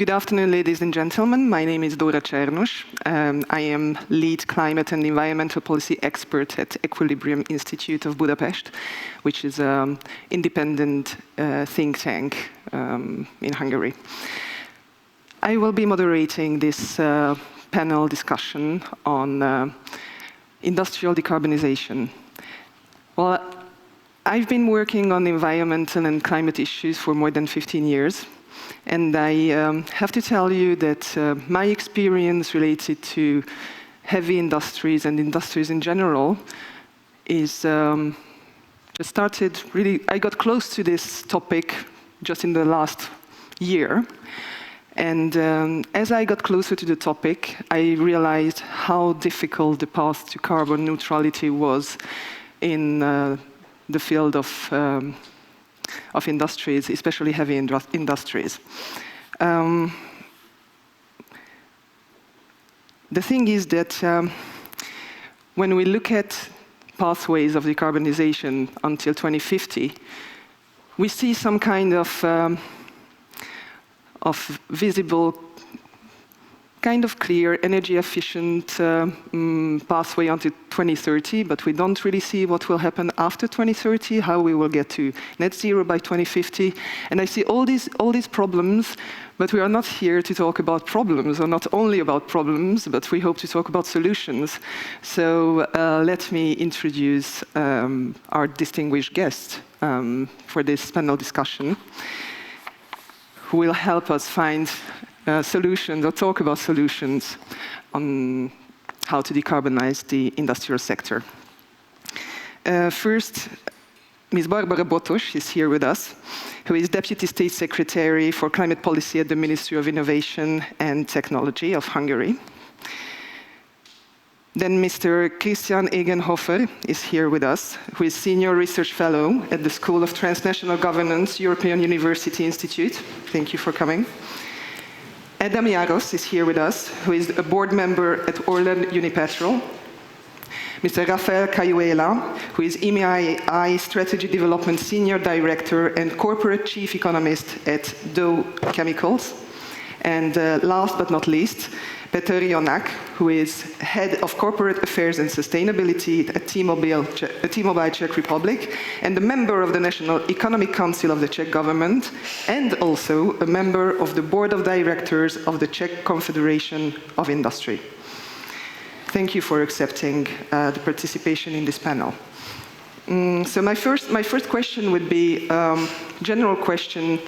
Good afternoon, ladies and gentlemen. My name is Dora Czernusz. I am lead climate and environmental policy expert at Equilibrium Institute of Budapest, which is an independent think tank in Hungary. I will be moderating this panel discussion on industrial decarbonization. Well, I've been working on environmental and climate issues for more than 15 years. And I have to tell you that my experience related to heavy industries and industries in general is just started really, I got close to this topic just in the last year. And as I got closer to the topic, I realized how difficult the path to carbon neutrality was in the field of industries, especially heavy industries. The thing is that when we look at pathways of decarbonization until 2050, we see some kind of visible, kind of clear, energy-efficient pathway until 2030, but we don't really see what will happen after 2030, how we will get to net zero by 2050. And I see all these problems, but we are not here to talk about problems, or not only about problems, but we hope to talk about solutions. So let me introduce our distinguished guest for this panel discussion, who will help us find solutions, or talk about solutions on how to decarbonize the industrial sector. First, Ms. Barbara Botos is here with us, who is Deputy State Secretary for Climate Policy at the Ministry of Innovation and Technology of Hungary. Then Mr. Christian Egenhofer is here with us, who is Senior Research Fellow at the School of Transnational Governance, European University Institute. Thank you for coming. Adam Jaros is here with us, who is a board member at Orlen Unipetrol. Mr. Rafael Cayuela, who is EMEI Strategy Development Senior Director and Corporate Chief Economist at Dow Chemicals. And last but not least, Petr Jonak, who is Head of Corporate Affairs and Sustainability at T-Mobile Czech Republic, and a member of the National Economic Council of the Czech government, and also a member of the Board of Directors of the Czech Confederation of Industry. Thank you for accepting the participation in this panel. So my first question would be a general question,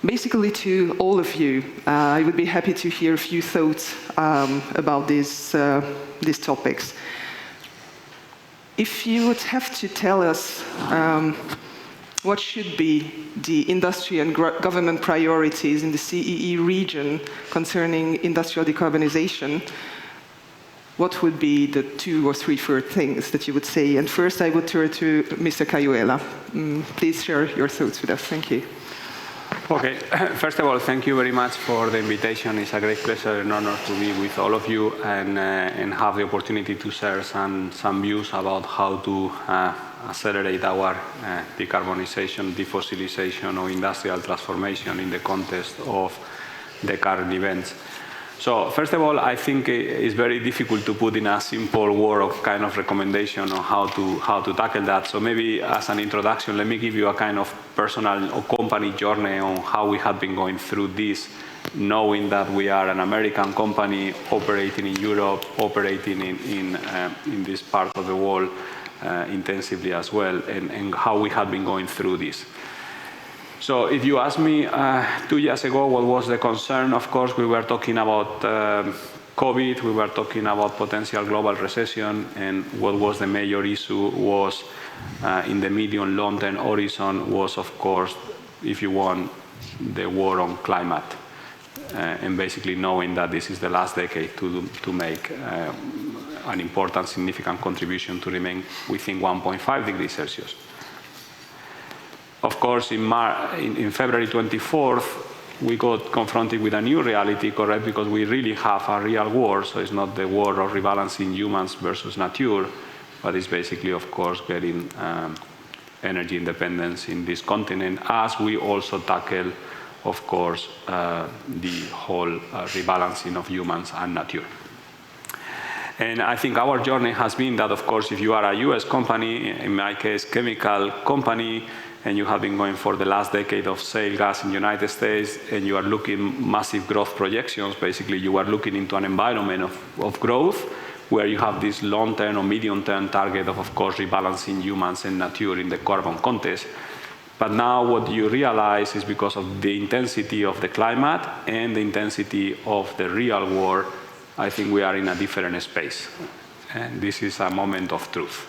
basically to all of you. I would be happy to hear a few thoughts about these topics. If you would have to tell us what should be the industry and government priorities in the CEE region concerning industrial decarbonization, what would be the 2 or 3 first things that you would say? And first I would turn to Mr. Cayuela. Please share your thoughts with us. Thank you. Okay, first of all, thank you very much for the invitation. It's a great pleasure and honor to be with all of you and have the opportunity to share some views about how to accelerate our decarbonization, defossilization, or industrial transformation in the context of the current events. So, first of all, I think it's very difficult to put in a simple word of kind of recommendation on how to tackle that. So maybe as an introduction, let me give you a kind of personal or company journey on how we have been going through this, knowing that we are an American company operating in Europe, operating in this part of the world intensively as well, and how we have been going through this. So if you ask me 2 years ago what was the concern, of course we were talking about COVID, we were talking about potential global recession, and what was the major issue was in the medium long-term horizon was, of course, if you want, the war on climate, and basically knowing that this is the last decade to make an important, significant contribution to remain within 1.5 degrees Celsius. Of course, in February 24th, we got confronted with a new reality, correct, because we really have a real war, so it's not the war of rebalancing humans versus nature, but it's basically, of course, getting energy independence in this continent, as we also tackle of course, the whole rebalancing of humans and nature. And I think our journey has been that, of course, if you are a US company, in my case, chemical company, and you have been going for the last decade of shale gas in the United States, and you are looking massive growth projections, basically you are looking into an environment of growth where you have this long-term or medium-term target of course, rebalancing humans and nature in the carbon contest. But now what you realize is because of the intensity of the climate and the intensity of the real war, I think we are in a different space. And this is a moment of truth.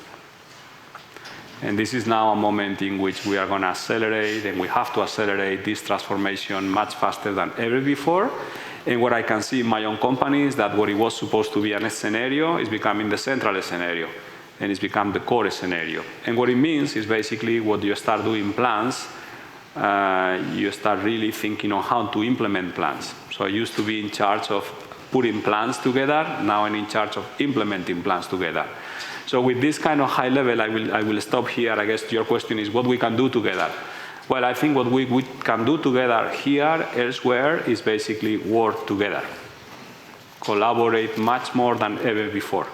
And this is now a moment in which we are going to accelerate, and we have to accelerate this transformation much faster than ever before. And what I can see in my own company is that what it was supposed to be a scenario is becoming the central scenario, and it's become the core scenario. And what it means is basically what you start doing plans, you start really thinking on how to implement plans. So I used to be in charge of putting plans together, now I'm in charge of implementing plans together. So with this kind of high level, I will stop here. I guess your question is what we can do together. Well, I think what we can do together here, elsewhere, is basically work together. Collaborate much more than ever before.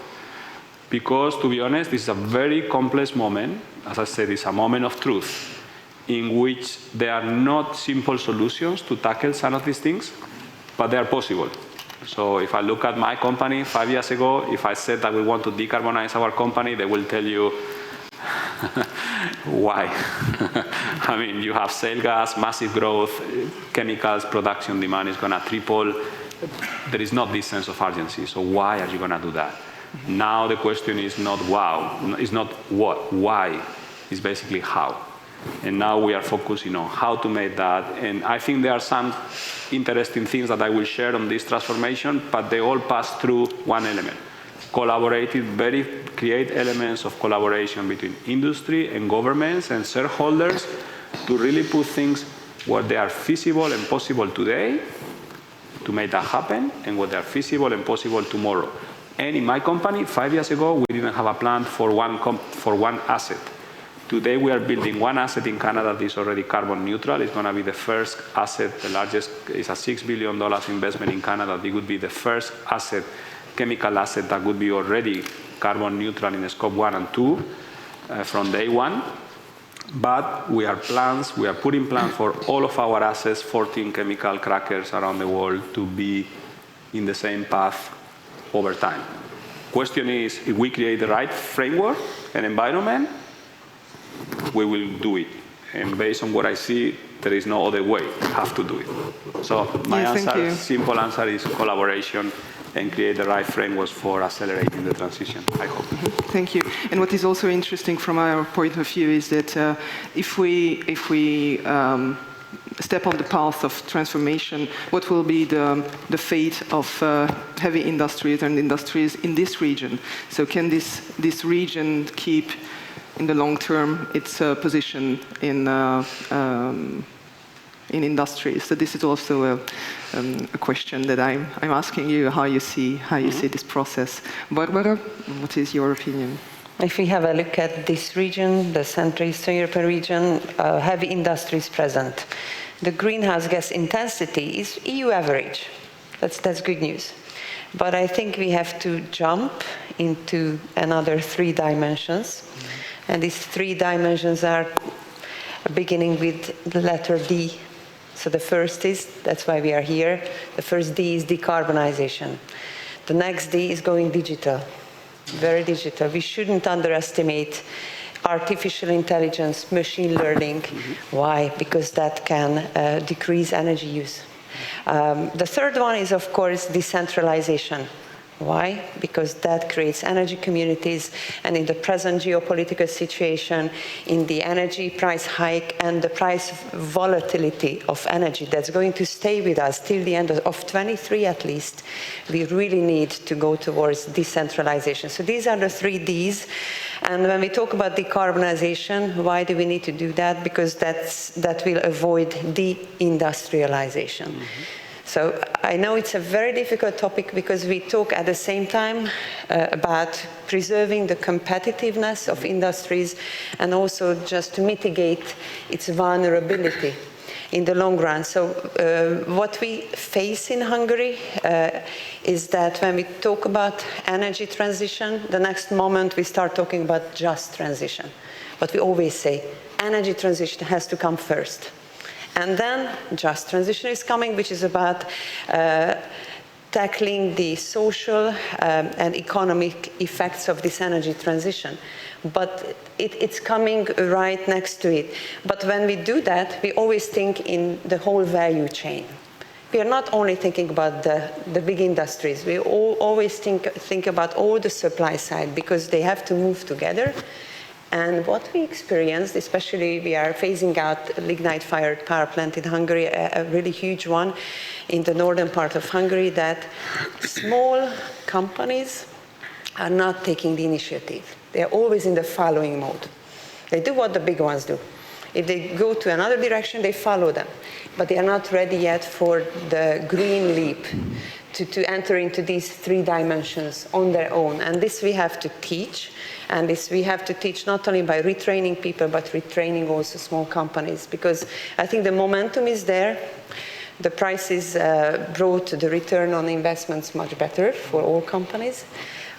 Because, to be honest, this is a very complex moment. As I said, it's a moment of truth in which there are not simple solutions to tackle some of these things, but they are possible. So if I look at my company 5 years ago, if I said that we want to decarbonize our company, they will tell you, why? I mean, you have shale gas, massive growth, chemicals, production demand is going to triple. There is not this sense of urgency. So why are you going to do that? Now the question is not wow, it's not what, why, it's basically how. And now we are focusing on how to make that. And I think there are some interesting things that I will share on this transformation, but they all pass through one element. Create elements of collaboration between industry and governments and shareholders to really put things where they are feasible and possible today to make that happen, and what they are feasible and possible tomorrow. And in my company, 5 years ago, we didn't have a plan for one asset. Today, we are building one asset in Canada that is already carbon neutral. It's going to be the first asset, the largest, it's a $6 billion investment in Canada. It would be the first asset, chemical asset that would be already carbon neutral in scope 1 and 2 from day one. But we are putting plans for all of our assets, 14 chemical crackers around the world, to be in the same path over time. Question is, if we create the right framework and environment, we will do it. And based on what I see, there is no other way. We have to do it. So my simple answer is collaboration and create the right frameworks for accelerating the transition, I hope. Thank you. And what is also interesting from our point of view is that if we step on the path of transformation, what will be the fate of heavy industries and industries in this region? So can this region keep, in the long term, its position in industries? So this is also a question that I'm asking you, how you see this process. But what is your opinion? If we have a look at this region, the Central Eastern European region, heavy industries present. The greenhouse gas intensity is EU average. That's good news. But I think we have to jump into another 3 dimensions. And these 3 dimensions are beginning with the letter D. So the first is, that's why we are here, the first D is decarbonization. The next D is going digital, very digital. We shouldn't underestimate artificial intelligence, machine learning. Why? Because that can decrease energy use. The third one is, of course, decentralization. Why? Because that creates energy communities, and in the present geopolitical situation, in the energy price hike and the price volatility of energy that's going to stay with us till the end of 23 at least, we really need to go towards decentralization. So these are the 3 Ds. And when we talk about decarbonization, why do we need to do that? Because that will avoid deindustrialization. So I know it's a very difficult topic because we talk at the same time about preserving the competitiveness of industries and also just to mitigate its vulnerability. in the long run. So what we face in Hungary is that when we talk about energy transition, the next moment we start talking about just transition. But we always say energy transition has to come first. And then just transition is coming, which is about tackling the social and economic effects of this energy transition. But it's coming right next to it. But when we do that, we always think in the whole value chain. We are not only thinking about the big industries, we always think about all the supply side, because they have to move together. And what we experienced, especially we are phasing out lignite-fired power plant in Hungary, a really huge one in the northern part of Hungary, that small companies are not taking the initiative. They are always in the following mode. They do what the big ones do. If they go to another direction, they follow them. But they are not ready yet for the green leap, to enter into these 3 dimensions on their own. And this we have to teach. And this we have to teach not only by retraining people, but retraining also small companies. Because I think the momentum is there. The prices brought the return on investments much better for all companies.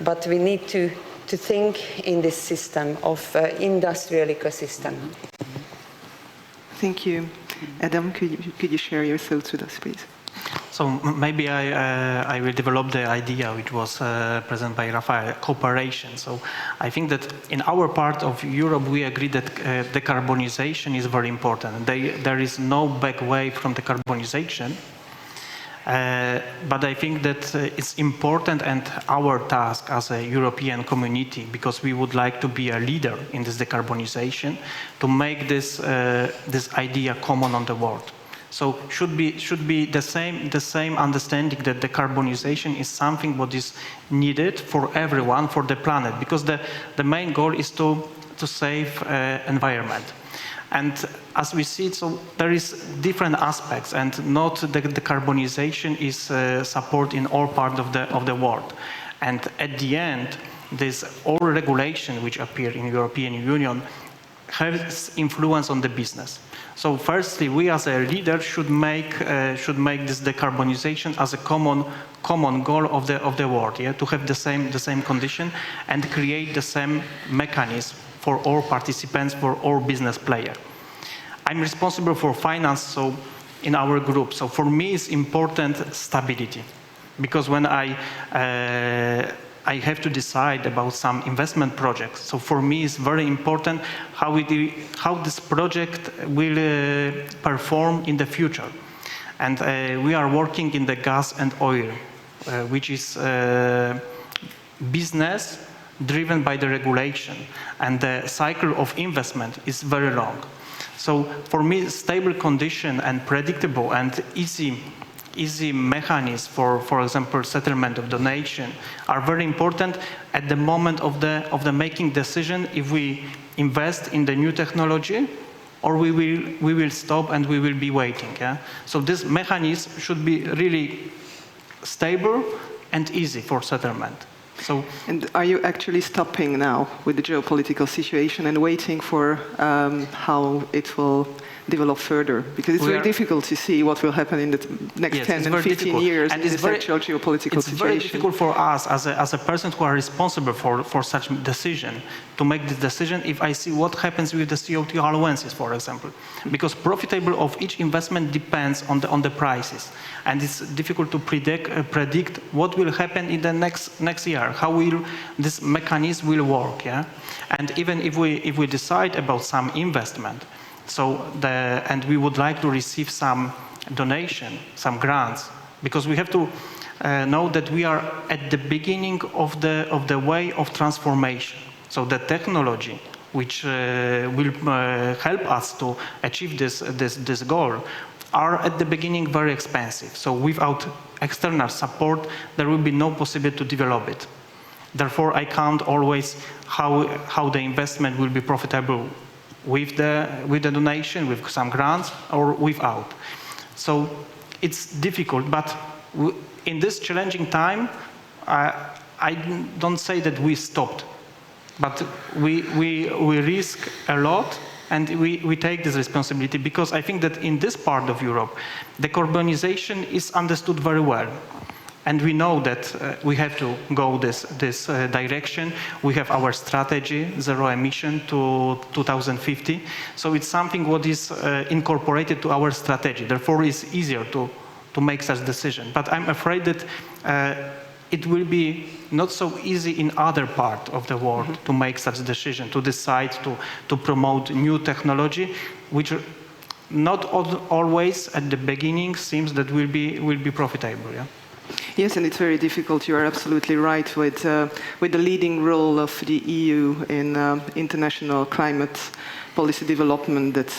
But we need to think in this system of industrial ecosystem. Thank you. Adam, could you share your thoughts with us, please? So maybe I will develop the idea which was presented by Rafael, cooperation. So I think that in our part of Europe, we agree that decarbonization is very important. There is no back way from decarbonization. But I think that it's important, and our task as a European community, because we would like to be a leader in this decarbonization, to make this idea common on the world. So should be the same understanding that decarbonization is something what is needed for everyone, for the planet, because the main goal is to save environment. And as we see it, so there is different aspects, and not the decarbonization is support in all parts of the world. And at the end, this all regulation which appear in European Union has influence on the business. So firstly, we as a leader should make this decarbonization as a common goal of the world, yeah, to have the same condition and create the same mechanism for all participants, for all business players. I'm responsible for finance, so in our group. So for me, it's important stability, because when I have to decide about some investment projects. So for me, it's very important how this project will perform in the future. And we are working in the gas and oil, which is business driven by the regulation. And the cycle of investment is very long. So for me, stable condition and predictable and easy mechanisms for example, settlement of donation are very important at the moment of the making decision if we invest in the new technology or we will stop and we will be waiting. Yeah? So this mechanism should be really stable and easy for settlement. So, and are you actually stopping now with the geopolitical situation and waiting for how it will develop further? Because it's very difficult to see what will happen in the next 10 and 15 years in this actual geopolitical situation. It's very difficult for us as a person who are responsible for such decision to make this decision if I see what happens with the CO2 allowances, for example. Because profitability of each investment depends on the prices. And it's difficult to predict what will happen in the next year, how will this mechanism will work. Yeah? And even if we decide about some investment, and we would like to receive some donation, some grants, because we have to know that we are at the beginning of the way of transformation. So the technology which will help us to achieve this goal are at the beginning very expensive. So without external support, there will be no possibility to develop it. Therefore, I can't always how the investment will be profitable with the donation, with some grants, or without. So it's difficult, but in this challenging time, I don't say that we stopped, but we risk a lot and we take this responsibility, because I think that in this part of Europe, decarbonization is understood very well. And we know that we have to go this direction. We have our strategy, zero emission to 2050. So it's something what is incorporated to our strategy. Therefore, it's easier to make such decision. But I'm afraid that it will be not so easy in other part of the world to make such decision, to decide to promote new technology, which not always at the beginning seems that will be profitable. Yeah? Yes, and it's very difficult. You are absolutely right with the leading role of the EU in international climate policy development. That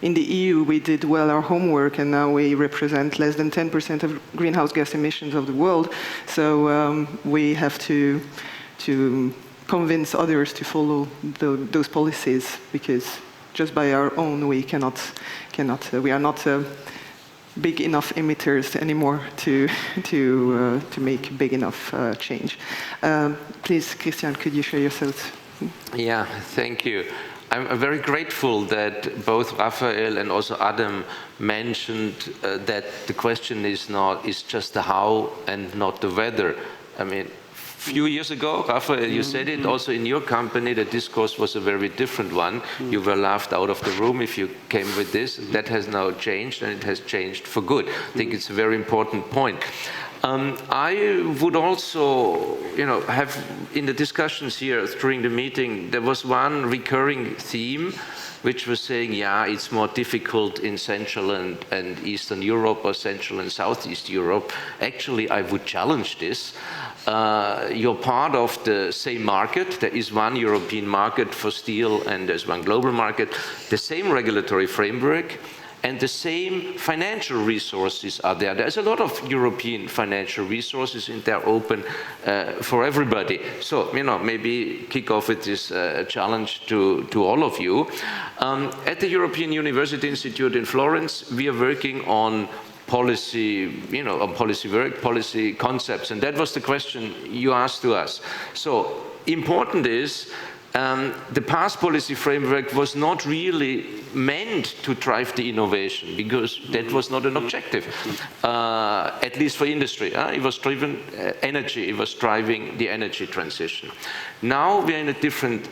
in the EU, we did well our homework, and now we represent less than 10% of greenhouse gas emissions of the world. So we have to convince others to follow those policies, because just by our own, we are not big enough emitters anymore to make big enough change. Please, Christian, could you share your thoughts? Yeah, thank you. I'm very grateful that both Raphael and also Adam mentioned that the question is just the how and not the whether. I mean, a few years ago, Raphael, you said it also in your company, the discourse was a very different one. You were laughed out of the room if you came with this. That has now changed, and it has changed for good. I think it's a very important point. I would also, have in the discussions here during the meeting, there was one recurring theme which was saying, yeah, it's more difficult in Central and Eastern Europe or Central and Southeast Europe. Actually, I would challenge this. You're part of the same market. There is one European market for steel, and there's one global market. The same regulatory framework and the same financial resources are there. There's a lot of European financial resources, and they're open for everybody. So, maybe kick off with this challenge to all of you. At the European University Institute in Florence, we are working on policy, on policy work, policy concepts, and that was the question you asked to us. So, important is the past policy framework was not really meant to drive the innovation, because that was not an objective, at least for industry. It was driven energy, it was driving the energy transition. Now we're in a different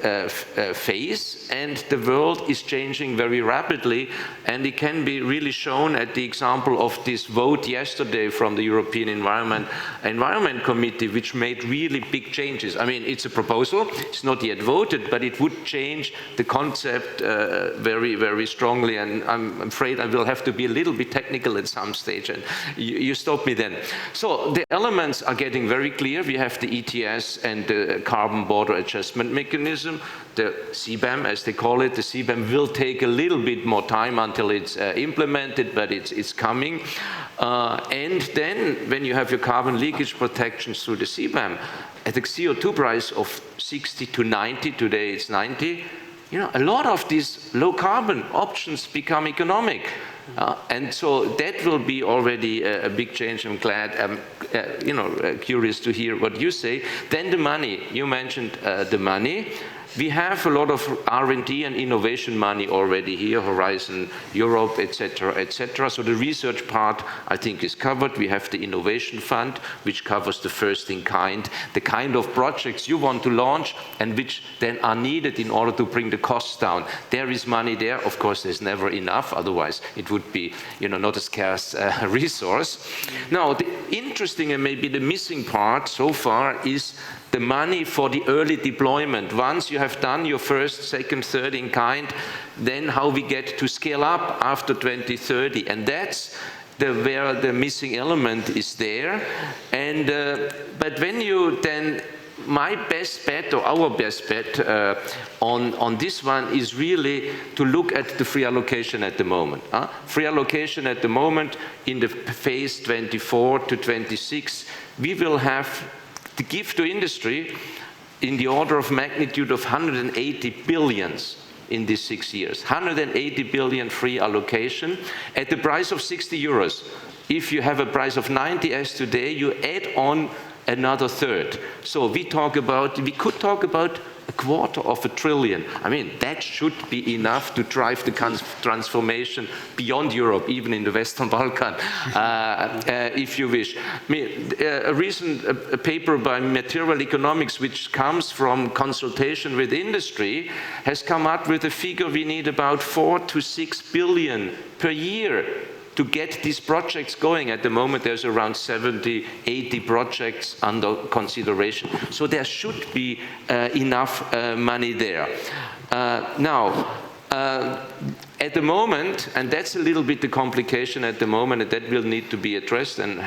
phase, and the world is changing very rapidly, and it can be really shown at the example of this vote yesterday from the European Environment Committee, which made really big changes. I mean, it's a proposal, it's not yet voted, but it would change the concept very, very strongly, and I'm afraid I will have to be a little bit technical at some stage, and you stop me then. So the elements are getting very clear. We have the ETS and the carbon border adjustment mechanism, the CBAM as they call it. The CBAM will take a little bit more time until it's implemented, but it's coming. And then when you have your carbon leakage protections through the CBAM, at the CO2 price of 60 to 90, today it's 90, a lot of these low carbon options become economic. And so that will be already a big change. I'm glad, curious to hear what you say. Then the money, you mentioned the money. We have a lot of R&D and innovation money already here, Horizon Europe, etc., etc. So the research part, I think, is covered. We have the Innovation Fund, which covers the first in kind, the kind of projects you want to launch and which then are needed in order to bring the costs down. There is money there. Of course, there's never enough. Otherwise, it would be, not a scarce resource. Now, the interesting and maybe the missing part so far is the money for the early deployment. Once you have done your first, second, third in kind, then how we get to scale up after 2030. And that's where the missing element is there. And but when you then, my best bet or our best bet on this one is really to look at the free allocation at the moment. Free allocation at the moment in the phase 24 to 26, we will have to give to industry in the order of magnitude of 180 billions in these 6 years. 180 billion free allocation at the price of 60 euros. If you have a price of 90 as today, you add on another third. So we could talk about a $250 billion. I mean, that should be enough to drive the transformation beyond Europe, even in the Western Balkan, if you wish. I mean, a recent paper by Material Economics, which comes from consultation with industry, has come up with a figure we need about 4 to 6 billion per year to get these projects going. At the moment, there's around 70, 80 projects under consideration. So there should be enough money there. Now, at the moment, and that's a little bit the complication at the moment, and that will need to be addressed, and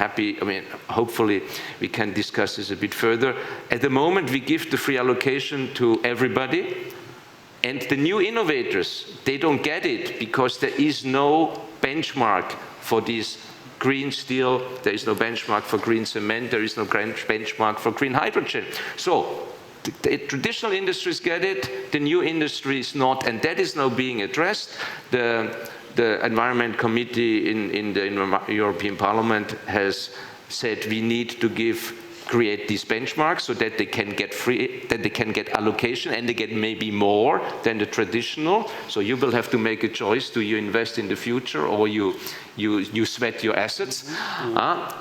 hopefully we can discuss this a bit further. At the moment, we give the free allocation to everybody, and the new innovators, they don't get it because there is no benchmark for this green steel, there is no benchmark for green cement, there is no benchmark for green hydrogen. So the traditional industries get it, the new industries not, and that is now being addressed. The Environment Committee in the European Parliament has said we need to create these benchmarks so that they can get allocation, and they get maybe more than the traditional. So you will have to make a choice: do you invest in the future, or you sweat your assets?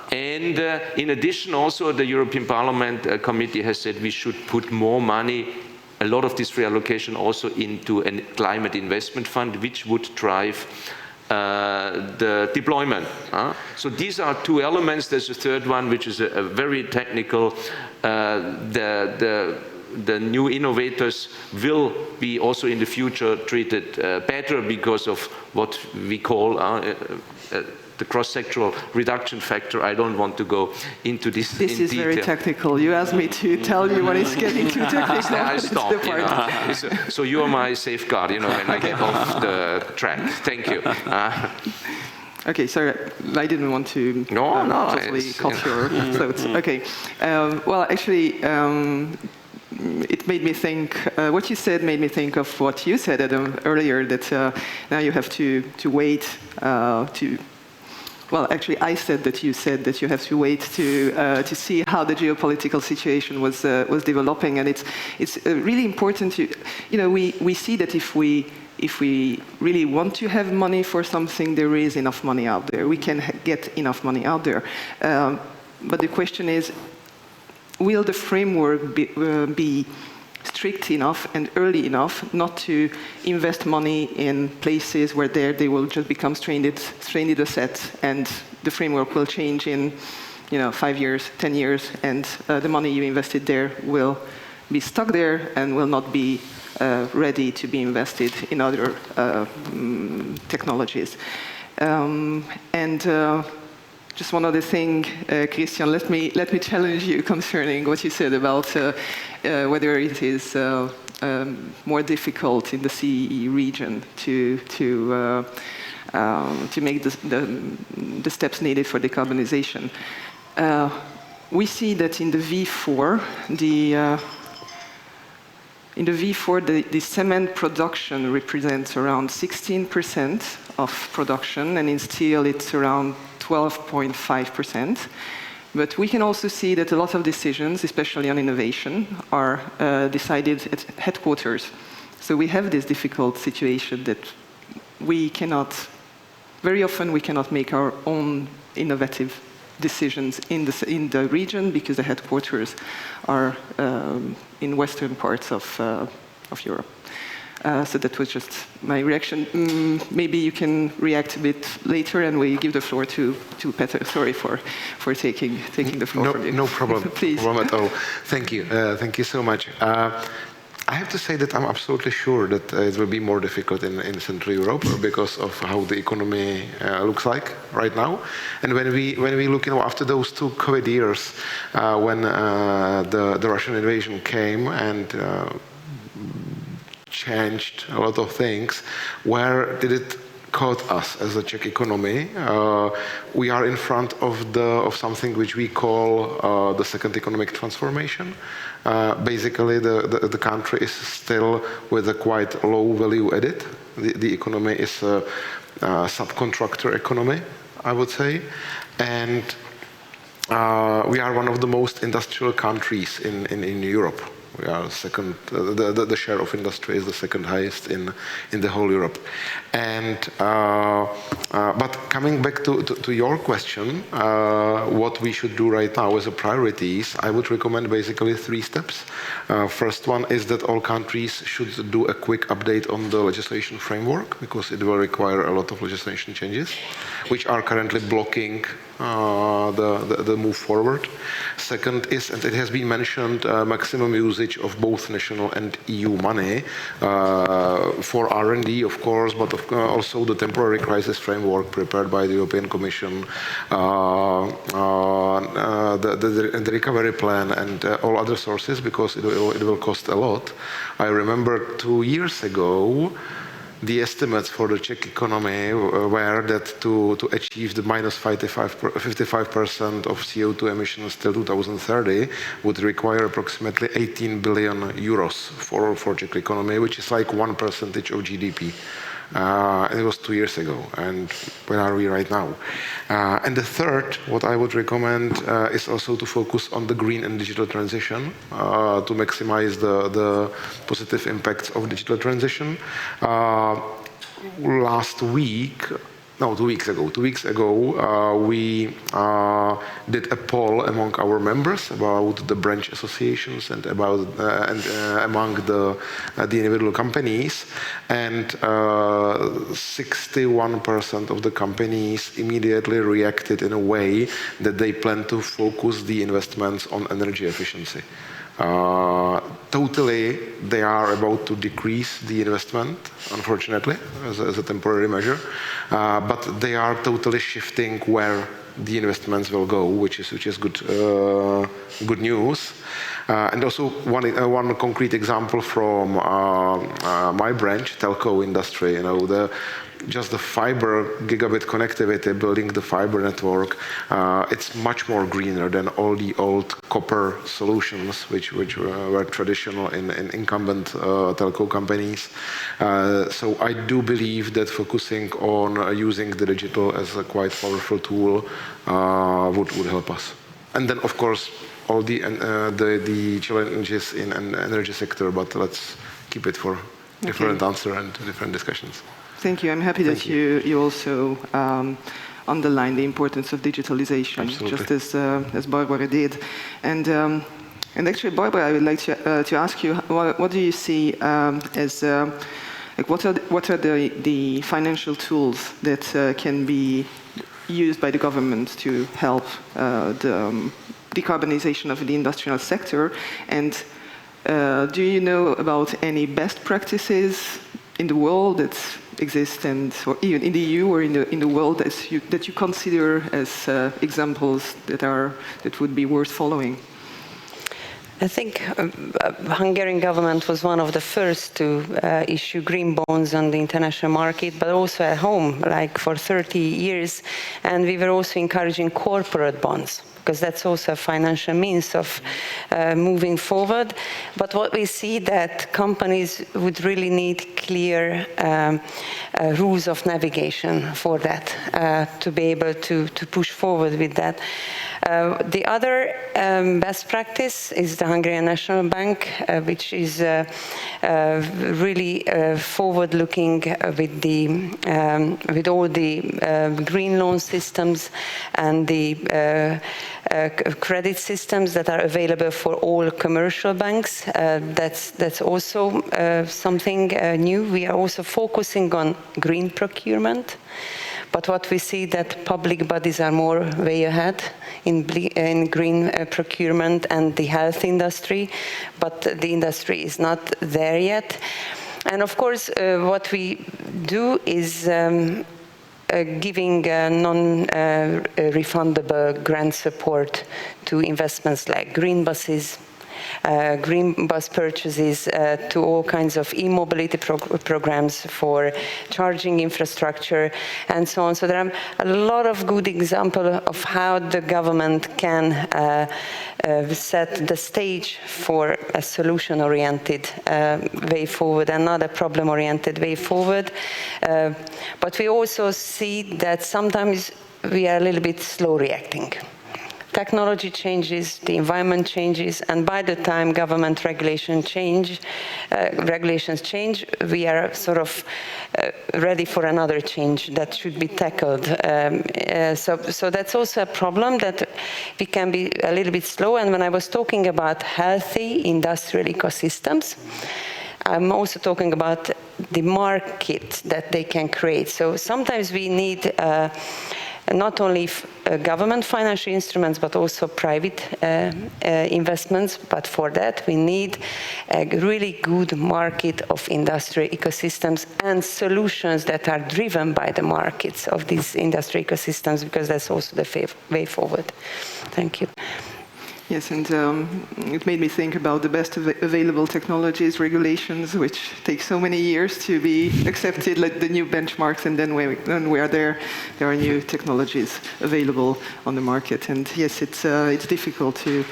And in addition, also the European Parliament Committee has said we should put more money, a lot of this reallocation, also into a climate investment fund, which would drive the deployment. So these are two elements. There's a third one, which is a very technical. The new innovators will be also in the future treated better because of what we call the cross-sectoral reduction factor. I don't want to go into this in detail. This is very technical. You asked me to tell you when it's getting too technical. I stop. So you are my safeguard, when I get off the track. Thank you. Okay, sorry, I didn't want to totally cut your thoughts. Okay, well, actually, it made me think, what you said made me think of what you said, Adam, earlier, that now you have to wait well, actually, I said that you said that you have to wait to see how the geopolitical situation was developing, and it's really important to, we see that if we really want to have money for something, there is enough money out there. We can get enough money out there, but the question is, will the framework be strict enough and early enough not to invest money in places where they will just become stranded assets, and the framework will change in 5 years, 10 years, and the money you invested there will be stuck there and will not be ready to be invested in other technologies. Just one other thing, Christian, let me challenge you concerning what you said about whether it is more difficult in the CEE region to make the steps needed for decarbonization. We see that in the V4, the cement production represents around 16% of production, and in steel it's around 12.5%. But we can also see that a lot of decisions, especially on innovation, are decided at headquarters. So we have this difficult situation that very often we cannot make our own innovative decisions in the region because the headquarters are in western parts of Europe. So that was just my reaction. Maybe you can react a bit later, and we give the floor to Peter. Sorry for taking the floor from you. No problem. Please. No problem at all. Thank you. Thank you so much. I have to say that I'm absolutely sure that it will be more difficult in Central Europe because of how the economy looks like right now. And when we look, after those 2 COVID years, when the Russian invasion came and changed a lot of things, where did it caught us as a Czech economy? We are in front of something which we call the second economic transformation. Basically, the country is still with a quite low value added. The economy is a subcontractor economy, I would say, and we are one of the most industrial countries in Europe. We are second. The share of industry is the second highest in the whole Europe. And but coming back to your question, what we should do right now as a priorities, I would recommend basically 3 steps. First one is that all countries should do a quick update on the legislation framework, because it will require a lot of legislation changes, which are currently blocking the move forward. Second is, and it has been mentioned, maximum usage of both national and EU money for R&D, of course, but also the temporary crisis framework prepared by the European Commission, the recovery plan, and all other sources, because it will cost a lot. I remember 2 years ago, the estimates for the Czech economy were that to achieve the minus 55% of CO2 emissions till 2030 would require approximately 18 billion euros for Czech economy, which is like 1% of GDP. And it was 2 years ago, and where are we right now? And the third, what I would recommend is also to focus on the green and digital transition to maximize the positive impacts of digital transition. Last week, no, 2 weeks ago. 2 weeks ago, we did a poll among our members about the branch associations and about among the individual companies, and 61% of the companies immediately reacted in a way that they plan to focus the investments on energy efficiency. Totally, they are about to decrease the investment, unfortunately, as a temporary measure, but they are totally shifting where the investments will go, which is good news. And also one concrete example from my branch, telco industry. You know, just the fiber gigabit connectivity, building the fiber network, it's much more greener than all the old copper solutions, which were traditional in incumbent telco companies. So I do believe that focusing on using the digital as a quite powerful tool would help us. And then, of course, all the challenges in an energy sector, but let's keep it for different answer and different discussions. Thank you. I'm happy that you also underline the importance of digitalization, Absolutely. just as Barbara did. And actually, Barbara, I would like to ask you, what do you see as like what are the financial tools that can be used by the government to help the decarbonization of the industrial sector? And do you know about any best practices in the world that exist, or even in the EU or in the world that you consider as examples that would be worth following? I think Hungarian government was one of the first to issue green bonds on the international market, but also at home, like for 30 years. And we were also encouraging corporate bonds, because that's also a financial means of moving forward. But what we see that companies would really need clear rules of navigation for that, to be able to push forward with that. The other best practice is the Hungarian National Bank, which is really forward-looking with all the green loan systems and the credit systems that are available for all commercial banks. That's also something new. We are also focusing on green procurement. But what we see that public bodies are more way ahead in green procurement and the health industry, but the industry is not there yet. And of course, what we do is giving non-refundable grant support to investments like green buses, green bus purchases, to all kinds of e-mobility programs for charging infrastructure, and so on. So there are a lot of good examples of how the government can set the stage for a solution-oriented way forward and not a problem-oriented way forward. But we also see that sometimes we are a little bit slow reacting. technology changes, the environment changes, and by the time government regulations change, we are sort of ready for another change that should be tackled. So that's also a problem, that we can be a little bit slow. And when I was talking about healthy industrial ecosystems, I'm also talking about the market that they can create. So sometimes we need not only government financial instruments, but also private investments. But for that, we need a really good market of industrial ecosystems and solutions that are driven by the markets of these industrial ecosystems, because that's also the way forward. Thank you. Yes, and it made me think about the best available technologies, regulations, which take so many years to be accepted, like the new benchmarks, and then when we are there are new technologies available on the market. And yes, it's difficult to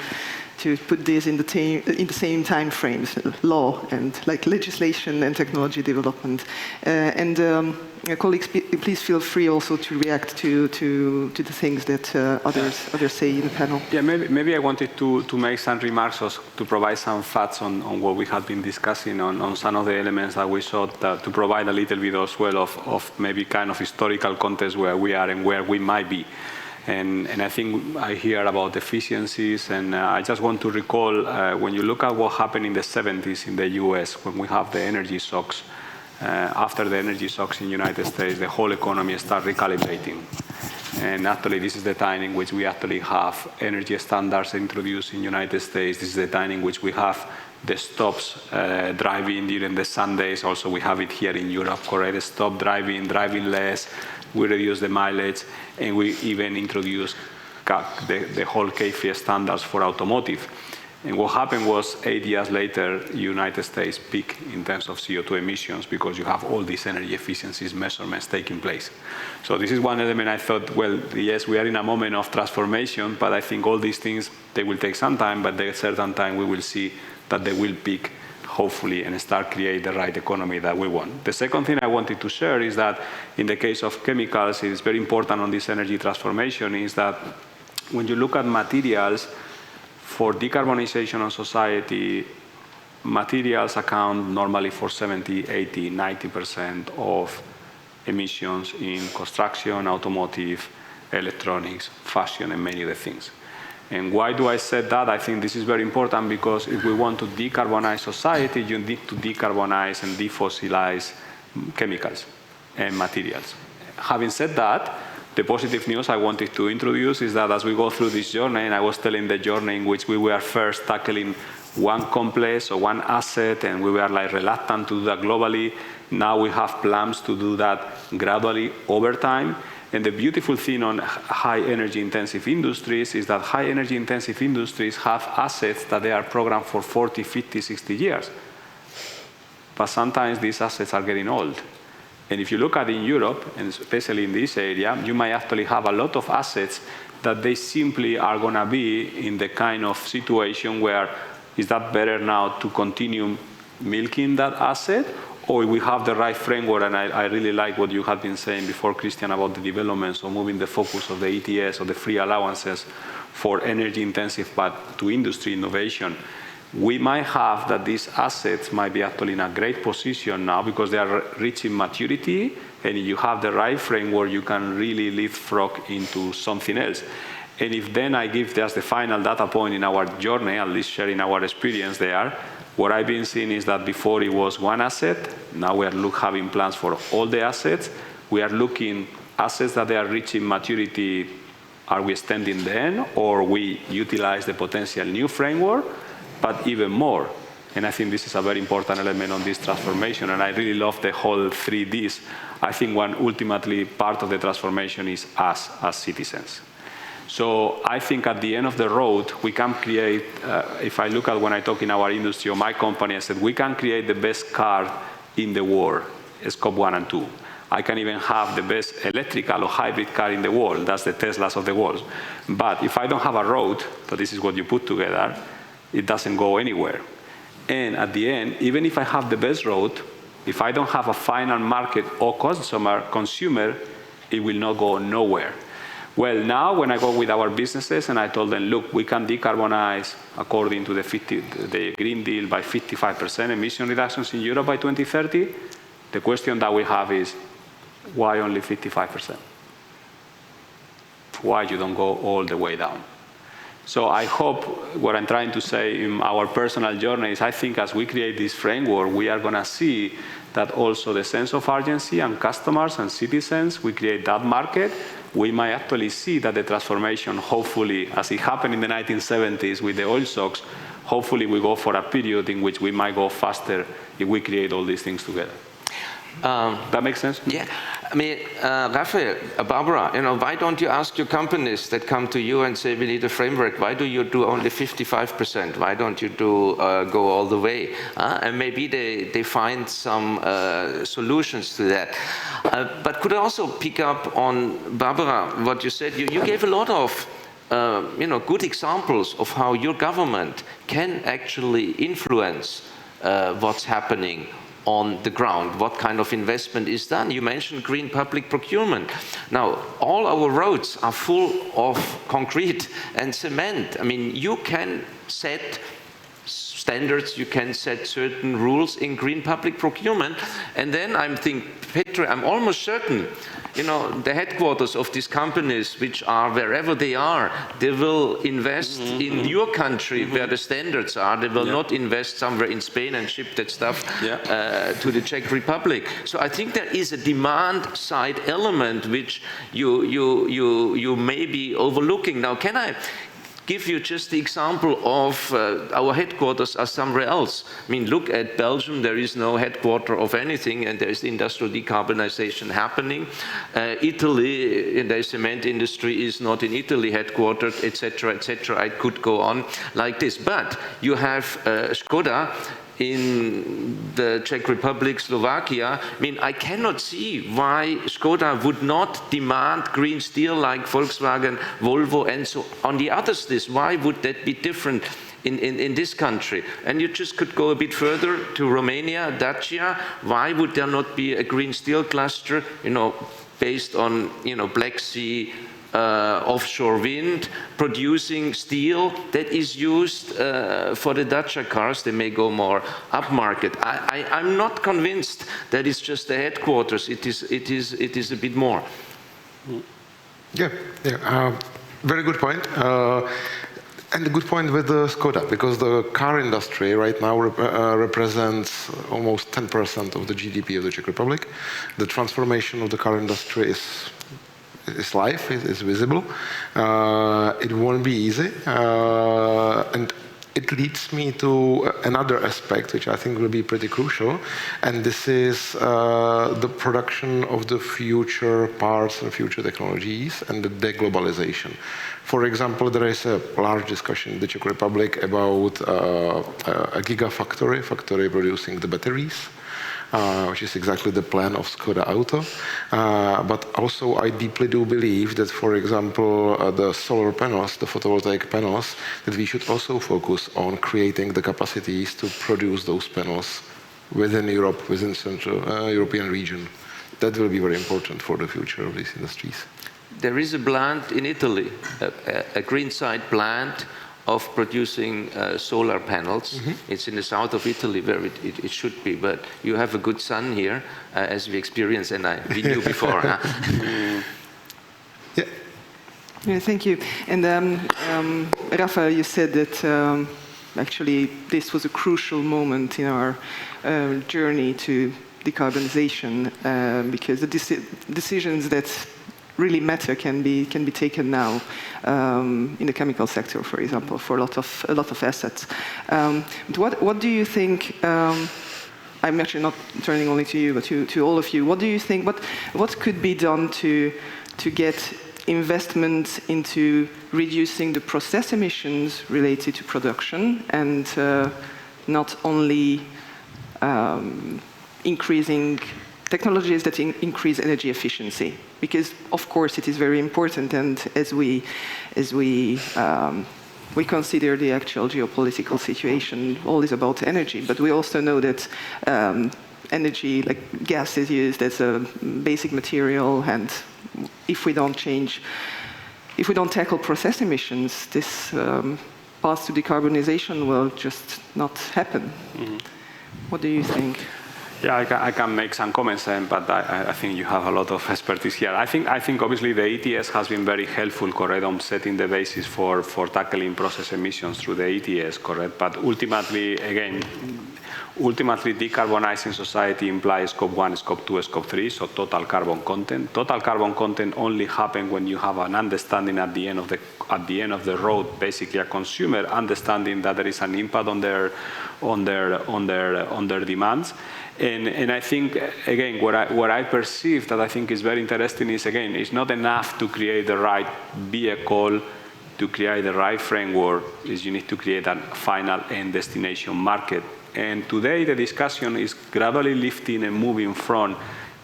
put this in the same time frames, law and like legislation and technology development. Colleagues, please feel free also to react to the things that others say in the panel. Yeah, maybe I wanted to make some remarks, or to provide some facts on what we have been discussing, on some of the elements that we sought to provide a little bit as well of maybe kind of historical context where we are and where we might be. And I think I hear about efficiencies, and I just want to recall when you look at what happened in the 70s in the US, when we have the energy shocks. After the energy shocks in the United States, the whole economy started recalibrating. And actually, this is the time in which we actually have energy standards introduced in the United States. This is the time in which we have the stops driving during the Sundays. Also, we have it here in Europe, correct? Stop driving less. We reduce the mileage, and we even introduce the whole CAFE standards for automotive. And what happened was 8 years later, the United States peaked in terms of CO2 emissions, because you have all these energy efficiencies measurements taking place. So this is one element I thought, well, yes, we are in a moment of transformation, but I think all these things, they will take some time, but at a certain time we will see that they will peak, hopefully, and start create the right economy that we want. The second thing I wanted to share is that in the case of chemicals, it is very important on this energy transformation, is that when you look at materials, for decarbonization of society, materials account normally for 70, 80, 90% of emissions in construction, automotive, electronics, fashion, and many other things. And why do I say that? I think this is very important, because if we want to decarbonize society, you need to decarbonize and defossilize chemicals and materials. Having said that, the positive news I wanted to introduce is that as we go through this journey, and I was telling the journey in which we were first tackling one complex or one asset, and we were like reluctant to do that globally. Now we have plans to do that gradually over time. And the beautiful thing on high energy intensive industries is that high energy intensive industries have assets that they are programmed for 40, 50, 60 years. But sometimes these assets are getting old. And if you look at in Europe, and especially in this area, you might actually have a lot of assets that they simply are going to be in the kind of situation where is that better now to continue milking that asset, or we have the right framework. And I really like what you had been saying before, Christian, about the developments of moving the focus of the ETS or the free allowances for energy intensive but to industry innovation. We might have that these assets might be actually in a great position now because they are reaching maturity, and if you have the right framework, you can really leapfrog into something else. And if then I give just the final data point in our journey, at least sharing our experience there, what I've been seeing is that before it was one asset, now we are having plans for all the assets. We are looking assets that they are reaching maturity, are we extending them, or we utilize the potential new framework? But even more, and I think this is a very important element on this transformation, and I really love the whole 3Ds. I think one ultimately part of the transformation is us as citizens. So I think at the end of the road, we can create, if I look at when I talk in our industry or my company, I said, we can create the best car in the world, scope 1 and 2. I can even have the best electrical or hybrid car in the world. That's the Teslas of the world. But if I don't have a road, so this is what you put together, it doesn't go anywhere. And at the end, even if I have the best road, if I don't have a final market or consumer, it will not go nowhere. Well, now when I go with our businesses and I told them, look, we can decarbonize according to the Green Deal by 55% emission reductions in Europe by 2030, the question that we have is, why only 55%? Why you don't go all the way down? So I hope what I'm trying to say in our personal journey is I think as we create this framework, we are going to see that also the sense of urgency and customers and citizens, we create that market. We might actually see that the transformation, hopefully, as it happened in the 1970s with the oil shocks, hopefully we go for a period in which we might go faster if we create all these things together. That makes sense? Yeah. I mean, Raphael, Barbara, why don't you ask your companies that come to you and say, we need a framework? Why do you do only 55%? Why don't you go all the way? And maybe they find some solutions to that. But could I also pick up on, Barbara, what you said? You gave a lot of good examples of how your government can actually influence what's happening on the ground, what kind of investment is done. You mentioned green public procurement. Now, all our roads are full of concrete and cement. I mean, you can set standards, you can set certain rules in green public procurement, and then I'm almost certain, the headquarters of these companies, which are wherever they are, they will invest in your country where the standards are. They will not invest somewhere in Spain and ship that stuff to the Czech Republic. So I think there is a demand side element which you may be overlooking. Now, can I give you just the example of our headquarters are somewhere else? I mean, look at Belgium, there is no headquarter of anything, and there is industrial decarbonization happening. Italy, the cement industry is not in Italy headquartered, etc., etc. I could go on like this. But you have Škoda in the Czech Republic, Slovakia. I mean, I cannot see why Škoda would not demand green steel like Volkswagen, Volvo, and so on the others list. Why would that be different in this country? And you just could go a bit further to Romania, Dacia. Why would there not be a green steel cluster, based on, Black Sea, offshore wind, producing steel that is used for the Dacia cars? They may go more upmarket. I'm not convinced that it's just the headquarters. It is a bit more. Yeah. Very good point. And a good point with the Škoda, because the car industry right now represents almost 10% of the GDP of the Czech Republic. The transformation of the car industry is live, is visible. It won't be easy. And it leads me to another aspect, which I think will be pretty crucial, and this is the production of the future parts and future technologies and the deglobalization. For example, there is a large discussion in the Czech Republic about a gigafactory producing the batteries, which is exactly the plan of Škoda Auto. But also I deeply do believe that, for example, the solar panels, the photovoltaic panels, that we should also focus on creating the capacities to produce those panels within Europe, within Central European region. That will be very important for the future of these industries. There is a plant in Italy, a green side plant of producing solar panels. Mm-hmm. It's in the south of Italy where it should be, but you have a good sun here, as we experienced, and we knew before. Huh? Yeah, thank you. And Rafa, you said that actually this was a crucial moment in our journey to decarbonization, because the decisions that really matter can be taken now in the chemical sector, for example, for a lot of assets. But what do you think? I'm actually not turning only to you, but to all of you. What do you think? What could be done to get investment into reducing the process emissions related to production, and not only increasing technologies that increase energy efficiency? Because of course it is very important, and as we consider the actual geopolitical situation, all is about energy, but we also know that energy, like gas, is used as a basic material, and if we don't change if we don't tackle process emissions, this path to decarbonization will just not happen. What do you think? Yeah, I can make some comments, but I think you have a lot of expertise here. I think obviously the ETS has been very helpful, correct, on setting the basis for tackling process emissions through the ETS, correct? But ultimately, decarbonizing society implies Scope 1, Scope 2, Scope 3, so total carbon content. Total carbon content only happens when you have an understanding at the end of the road, basically a consumer understanding that there is an impact on their demands. And I think, again, what I perceive that I think is very interesting is, again, it's not enough to create the right vehicle, to create the right framework, is you need to create a final end destination market. And today the discussion is gradually lifting and moving from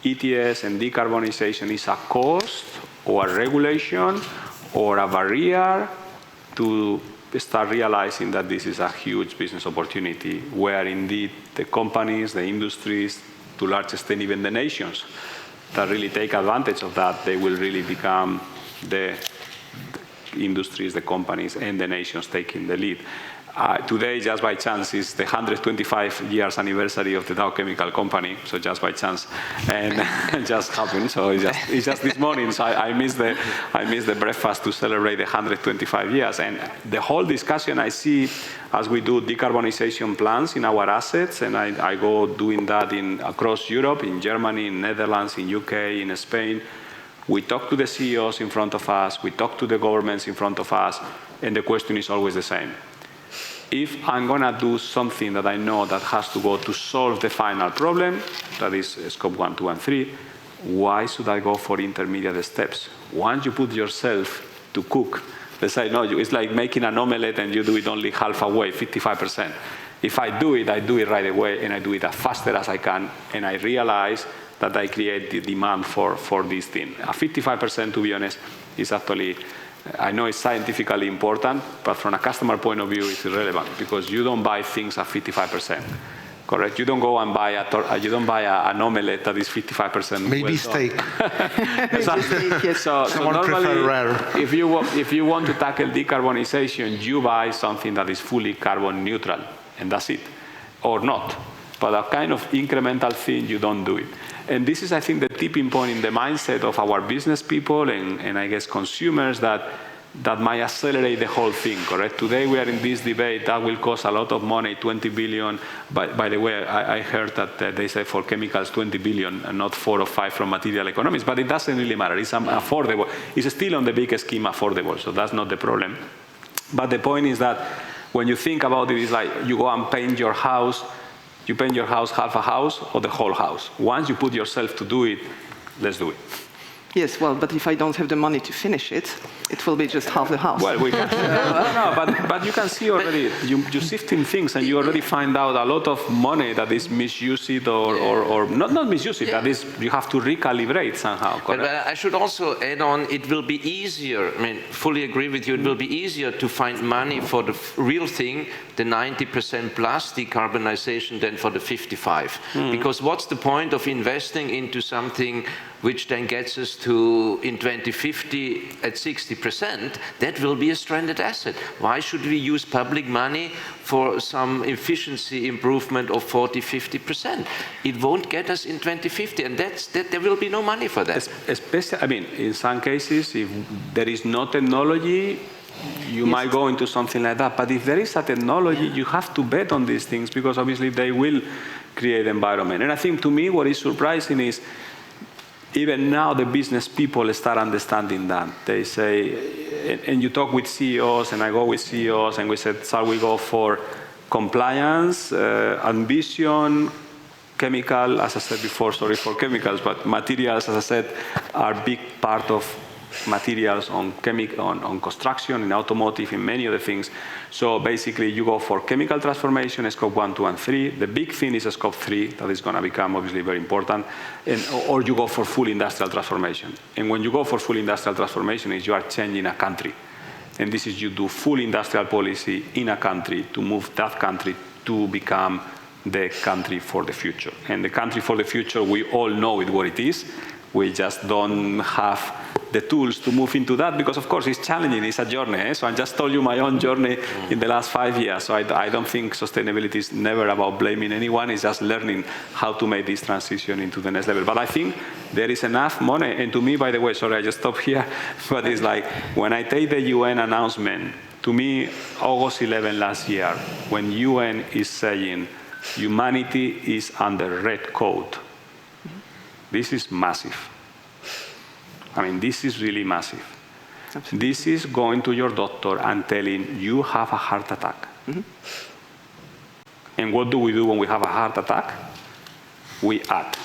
ETS and decarbonization is a cost or a regulation or a barrier to start realizing that this is a huge business opportunity where indeed the companies, the industries, to a large extent even the nations that really take advantage of that, they will really become the industries, the companies, and the nations taking the lead. Today, just by chance, is the 125 years anniversary of the Dow Chemical Company, so just by chance, and it just happened. So it's just this morning. So I missed the breakfast to celebrate the 125 years. And the whole discussion I see as we do decarbonization plans in our assets, and I go doing that across Europe, in Germany, in Netherlands, in UK, in Spain. We talk to the CEOs in front of us. We talk to the governments in front of us, and the question is always the same. If I'm going to do something that I know that has to go to solve the final problem, that is Scope 1, 2, and 3, why should I go for intermediate steps? Once you put yourself to cook, let's say, no, it's like making an omelette and you do it only halfway, 55%. If I do it right away, and I do it as faster as I can, and I realize that I create the demand for this thing. A 55%, to be honest, is actually, I know it's scientifically important, but from a customer point of view, it's irrelevant because you don't buy things at 55%. Correct? You don't go and buy an omelette that is 55%. Maybe steak. So normally, rare. if you want to tackle decarbonization, you buy something that is fully carbon neutral, and that's it, or not. But a kind of incremental thing, you don't do it. And this is, I think, the tipping point in the mindset of our business people and I guess consumers that might accelerate the whole thing, correct? Today we are in this debate that will cost a lot of money, 20 billion. By the way, I heard that they say for chemicals 20 billion and not 4 or 5 from material economics, but it doesn't really matter. It's affordable. It's still on the big scheme affordable, so that's not the problem. But the point is that when you think about it, it's like you go and paint your house. You paint your house half a house or the whole house. Once you put yourself to do it, let's do it. Yes, well, but if I don't have the money to finish it, it will be just half the house. Well, we can. But you can see already, you sift in things and you already find out a lot of money that is misused or not misused, that is, you have to recalibrate somehow. But I should also add on, it will be easier, I mean, fully agree with you, it will be easier to find money for the real thing, the 90% plus decarbonization than for the 55. Because what's the point of investing into something which then gets us to, in 2050, at 60%, that will be a stranded asset. Why should we use public money for some efficiency improvement of 40, 50%? It won't get us in 2050, and there will be no money for that. Especially, I mean, in some cases, if there is no technology, you might go into something like that. But if there is a technology, you have to bet on these things because obviously they will create environment. And I think to me, what is surprising is even now the business people start understanding that. They say, and you talk with CEOs, and I go with CEOs, and we said, shall we go for compliance, ambition, chemical, as I said before, sorry for chemicals, but materials, as I said, are a big part of materials on construction, in automotive, in many other things. So basically you go for chemical transformation, Scope 1, 2, and 3. The big thing is Scope 3, that is going to become obviously very important, or you go for full industrial transformation. And when you go for full industrial transformation, is you are changing a country. And this is you do full industrial policy in a country to move that country to become the country for the future. And the country for the future, we all know it what it is. We just don't have the tools to move into that, because of course it's challenging, it's a journey. So I just told you my own journey in the last 5 years. So I don't think sustainability is never about blaming anyone, it's just learning how to make this transition into the next level. But I think there is enough money, and to me, by the way, sorry, I just stopped here, but it's like, when I take the UN announcement, to me, August 11 last year, when UN is saying humanity is under red code, this is massive. I mean, this is really massive. Absolutely. This is going to your doctor and telling you have a heart attack. And what do we do when we have a heart attack? We act.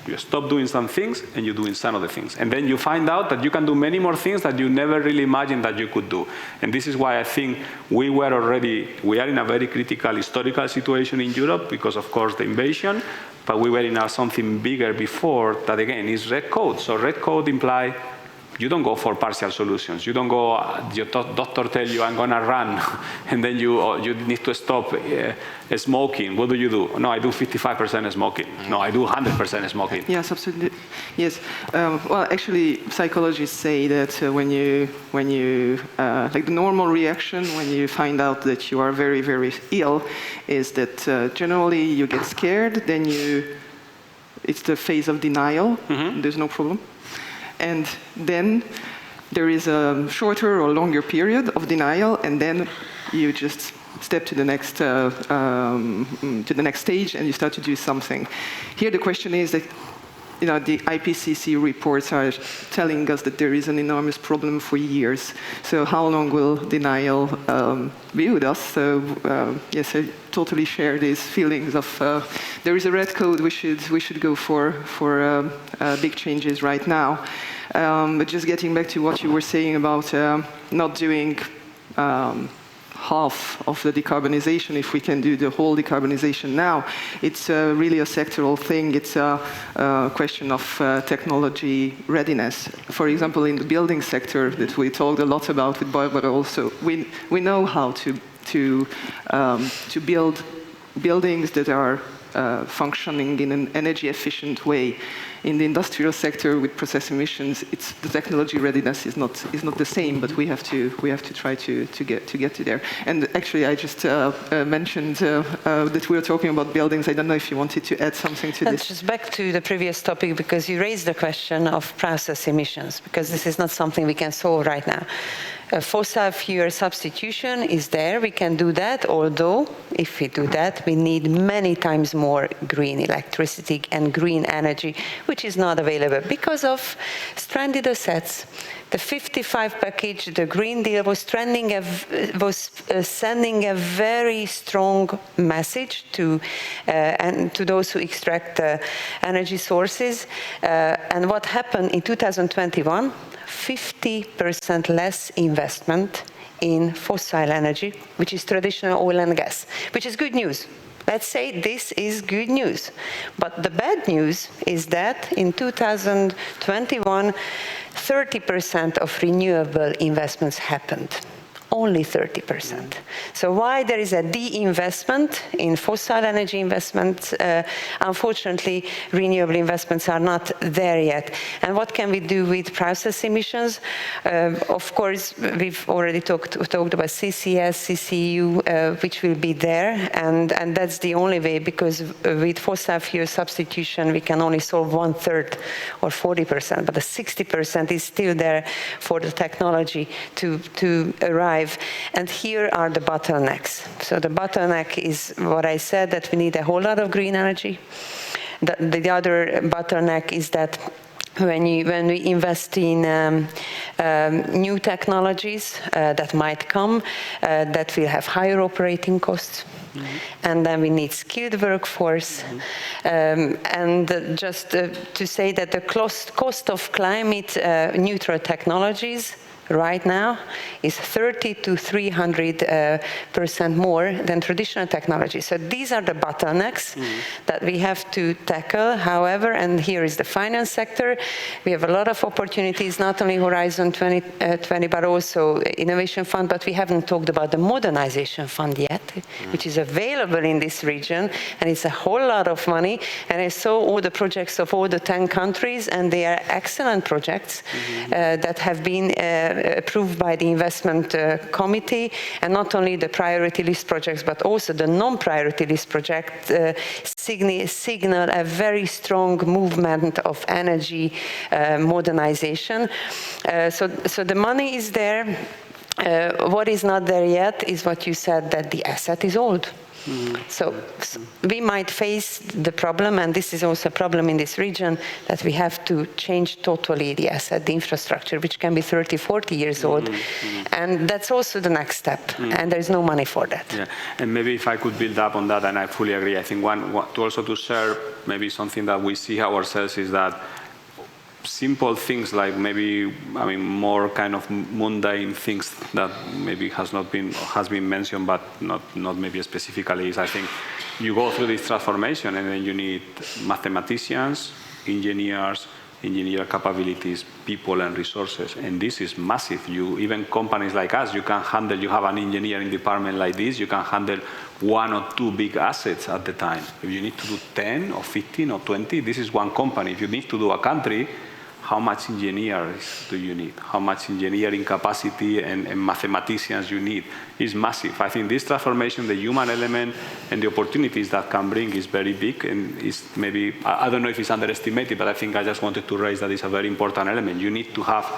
You stop doing some things and you're doing some other things. And then you find out that you can do many more things that you never really imagined that you could do. And this is why I think we are in a very critical historical situation in Europe because, of course, the invasion, but we were in something bigger before that, again, is red code. So red code implies you don't go for partial solutions. You don't go, your doctor tells you, I'm going to run, and then you need to stop smoking. What do? No, I do 55% smoking. No, I do 100% smoking. Yes, absolutely. Yes. Well, actually, psychologists say that when you like the normal reaction when you find out that you are very, very ill is that generally you get scared, then it's the phase of denial. There's no problem. And then there is a shorter or longer period of denial, and then you just step to the next stage, and you start to do something. Here, the question is that the IPCC reports are telling us that there is an enormous problem for years. So how long will denial be with us? So yes, I totally share these feelings of there is a red code. We should go for big changes right now. But just getting back to what you were saying about not doing half of the decarbonization, if we can do the whole decarbonization now, it's really a sectoral thing. It's a question of technology readiness. For example, in the building sector that we talked a lot about with Barbara also, we know how to build buildings that are functioning in an energy efficient way. In the industrial sector with process emissions, the technology readiness is not the same, but we have to try to get to there. And actually, I just mentioned that we were talking about buildings. I don't know if you wanted to add something to this. Just back to the previous topic, because you raised the question of process emissions, because this is not something we can solve right now. Fossil fuel substitution is there, we can do that, although if we do that, we need many times more green electricity and green energy, which is not available because of stranded assets. The 55 package, the Green Deal, was sending a very strong message to those who extract energy sources. And what happened in 2021? 50% less investment in fossil energy, which is traditional oil and gas, which is good news. Let's say this is good news. But the bad news is that in 2021, 30% of renewable investments happened. Only 30%. So why there is a de-investment in fossil energy investments, unfortunately, renewable investments are not there yet. And what can we do with process emissions? Of course, we've already talked about CCS, CCU, which will be there, and that's the only way, because with fossil fuel substitution, we can only solve 1/3 or 40%, but the 60% is still there for the technology to arrive. And here are the bottlenecks. So the bottleneck is what I said, that we need a whole lot of green energy. The other bottleneck is that when we invest in new technologies that might come, that will have higher operating costs. And then we need skilled workforce. And just to say that the cost of climate neutral technologies right now is 30 to 300% more than traditional technology. So these are the bottlenecks that we have to tackle. However, and here is the finance sector, we have a lot of opportunities, not only Horizon 2020, but also Innovation Fund, but we haven't talked about the Modernization Fund yet, which is available in this region, and it's a whole lot of money. And I saw all the projects of all the 10 countries, and they are excellent projects that have been approved by the investment committee, and not only the priority list projects, but also the non-priority list projects signal a very strong movement of energy modernization. So the money is there. What is not there yet is what you said, that the asset is old. So we might face the problem, and this is also a problem in this region, that we have to change totally the asset, the infrastructure, which can be 30, 40 years old. And that's also the next step, and there's no money for that. Yeah, and maybe if I could build up on that, and I fully agree, I think to share maybe something that we see ourselves is that simple things like maybe, more kind of mundane things that maybe has been mentioned, but not maybe specifically, is I think you go through this transformation and then you need mathematicians, engineer capabilities, people and resources, and this is massive. Even companies like us, you have an engineering department like this, you can handle 1 or 2 big assets at the time. If you need to do 10 or 15 or 20, this is one company. If you need to do a country, how much engineers do you need? How much engineering capacity and mathematicians you need is massive. I think this transformation, the human element and the opportunities that can bring is very big, and is maybe, I don't know if it's underestimated, but I think I just wanted to raise that it's a very important element. You need to have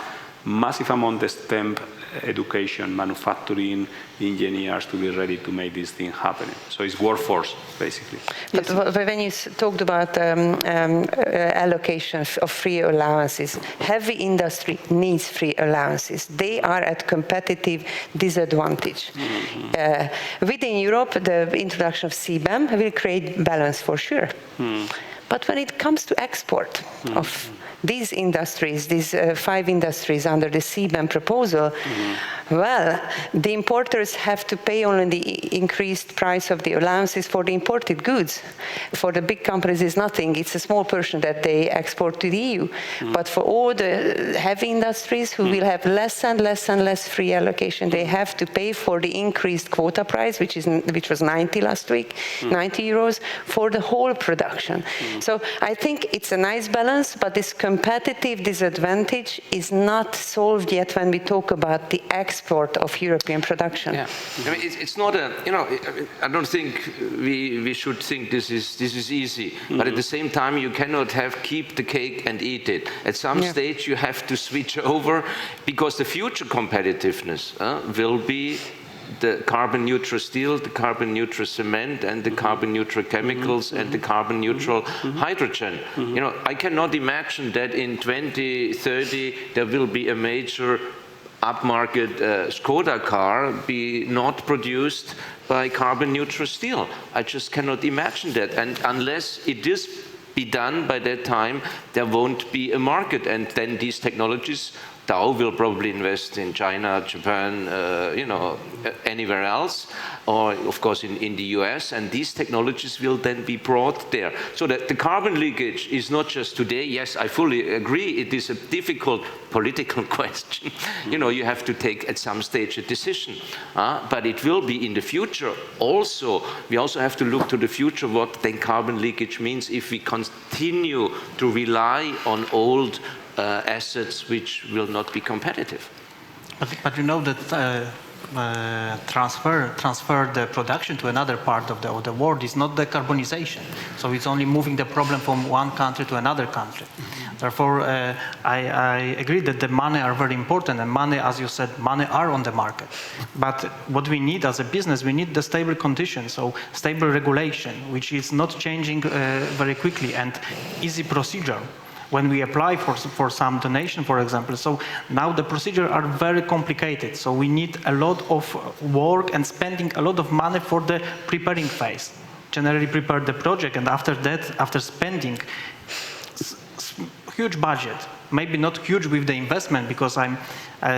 massive amount of STEM education, manufacturing, engineers to be ready to make this thing happen. So it's workforce, basically. But when you talked about allocation of free allowances, heavy industry needs free allowances. They are at competitive disadvantage. Within Europe, the introduction of CBAM will create balance for sure. But when it comes to export of these industries, these 5 industries under the CBAM proposal, well, the importers have to pay only the increased price of the allowances for the imported goods. For the big companies, it's nothing. It's a small portion that they export to the EU. But for all the heavy industries who will have less and less and less free allocation, they have to pay for the increased quota price, which was 90 last week, 90 euros for the whole production. So I think it's a nice balance, but this competitive disadvantage is not solved yet when we talk about the export of European production. Yeah, it's not a, I don't think we should think this is easy, but at the same time you cannot keep the cake and eat it. At some stage you have to switch over, because the future competitiveness will be the carbon neutral steel, the carbon neutral cement, and the carbon neutral chemicals, and the carbon neutral hydrogen. I cannot imagine that in 2030 there will be a major upmarket Skoda car be not produced by carbon neutral steel. I just cannot imagine that. And unless it is be done by that time, there won't be a market. And then these technologies, Dow will probably invest in China, Japan, anywhere else, or of course in the US, and these technologies will then be brought there. So that the carbon leakage is not just today. Yes, I fully agree, it is a difficult political question. You have to take at some stage a decision, but it will be in the future. Also, we also have to look to the future, what then carbon leakage means if we continue to rely on old assets which will not be competitive. But you know that transfer the production to another part of the world is not decarbonisation. So it's only moving the problem from one country to another country. Therefore, I agree that the money are very important, and money, as you said, money are on the market. But what we need as a business, we need the stable conditions, so stable regulation, which is not changing very quickly, and easy procedure when we apply for some donation, for example. So now the procedures are very complicated. So we need a lot of work and spending a lot of money for the preparing phase. Generally prepare the project, and after that, after spending huge budget, maybe not huge with the investment, because I'm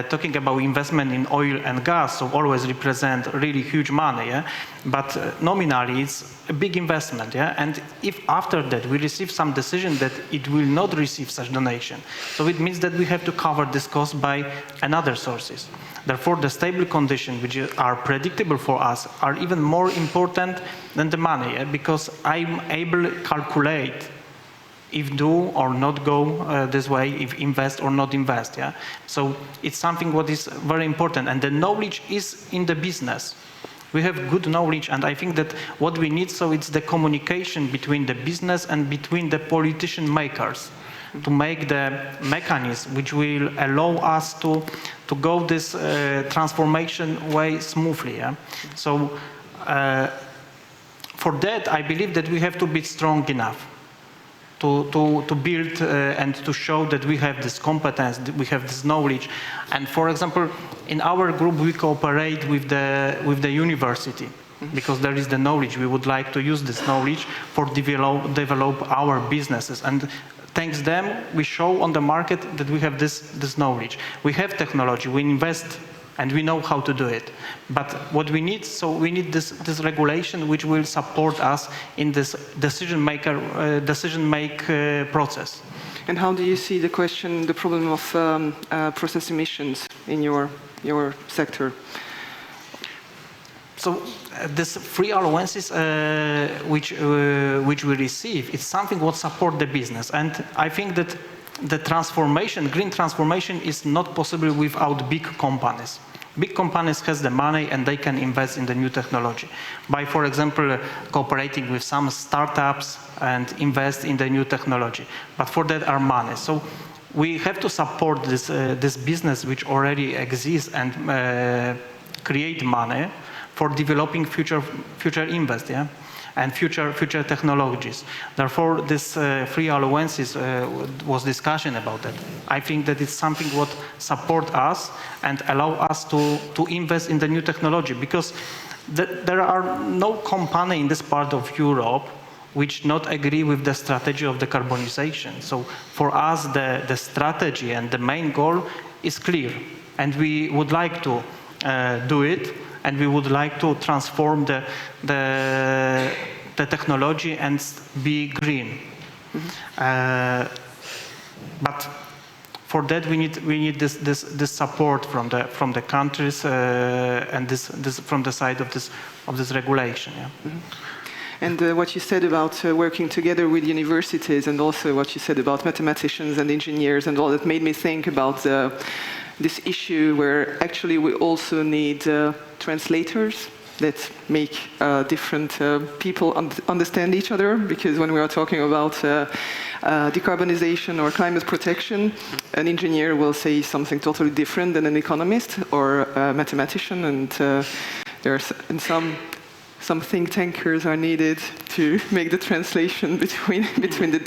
talking about investment in oil and gas, so always represent really huge money, yeah? But nominally it's a big investment, yeah? And if after that we receive some decision that it will not receive such donation, so it means that we have to cover this cost by another sources. Therefore, the stable conditions which are predictable for us are even more important than the money, yeah? Because I'm able to calculate if do or not go this way, if invest or not invest, yeah? So it's something what is very important, and the knowledge is in the business. We have good knowledge, and I think that what we need, so it's the communication between the business and between the politician makers to make the mechanism which will allow us to go this transformation way smoothly, yeah? So for that, I believe that we have to be strong enough to build and to show that we have this competence, that we have this knowledge. And for example, in our group, we cooperate with the university, because there is the knowledge. We would like to use this knowledge for develop our businesses. And thanks them, we show on the market that we have this knowledge. We have technology, we invest, and we know how to do it. But what we need, so we need this regulation which will support us in this decision make process. And how do you see the problem of process emissions in your sector? So this free allowances which we receive, it's something what support the business. And I think that the green transformation is not possible without big companies. Big companies has the money and they can invest in the new technology by, for example, cooperating with some startups and invest in the new technology. But for that are money. So we have to support this business which already exists and create money for developing future invest, yeah? And future technologies. Therefore, this free allowances was discussion about that. I think that it's something what support us and allow us to invest in the new technology, because there are no company in this part of Europe which not agree with the strategy of decarbonization. So for us, the strategy and the main goal is clear, and we would like to do it. And we would like to transform the technology and be green. Mm-hmm. But for that we need this support from the countries and this from the side of this regulation. Yeah. Mm-hmm. And what you said about working together with universities, and also what you said about mathematicians and engineers and all, that made me think about this issue where actually we also need translators that make different people understand each other, because when we are talking about decarbonization or climate protection, an engineer will say something totally different than an economist or a mathematician, and some think tankers are needed to make the translation between the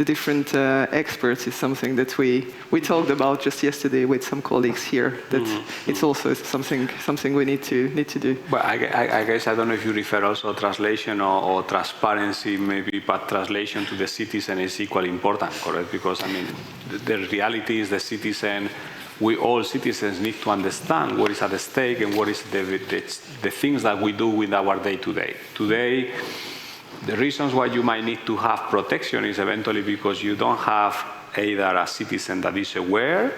different experts. Is something that we talked about just yesterday with some colleagues here. That it's also something we need to do. Well, I guess I don't know if you refer also translation or transparency, maybe, but translation to the citizen is equally important, correct? Because I mean, the reality is the citizen. We all citizens need to understand what is at stake and what is the things that we do with our day-to-day. Today, the reasons why you might need to have protection is eventually because you don't have either a citizen that is aware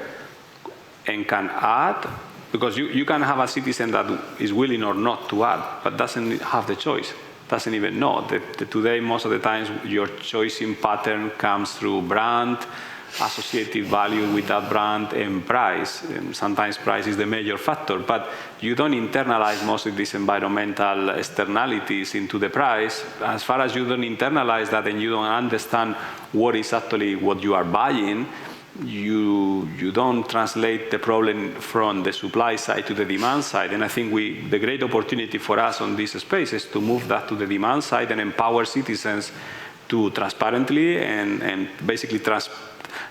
and can add, because you can have a citizen that is willing or not to add, but doesn't have the choice, doesn't even know. That today, most of the times, your choosing pattern comes through brand, associated value with that brand, and price. And sometimes price is the major factor, but you don't internalize most of these environmental externalities into the price. As far as you don't internalize that and you don't understand what is actually what you are buying, you don't translate the problem from the supply side to the demand side. And I think the great opportunity for us on this space is to move that to the demand side and empower citizens to transparently and basically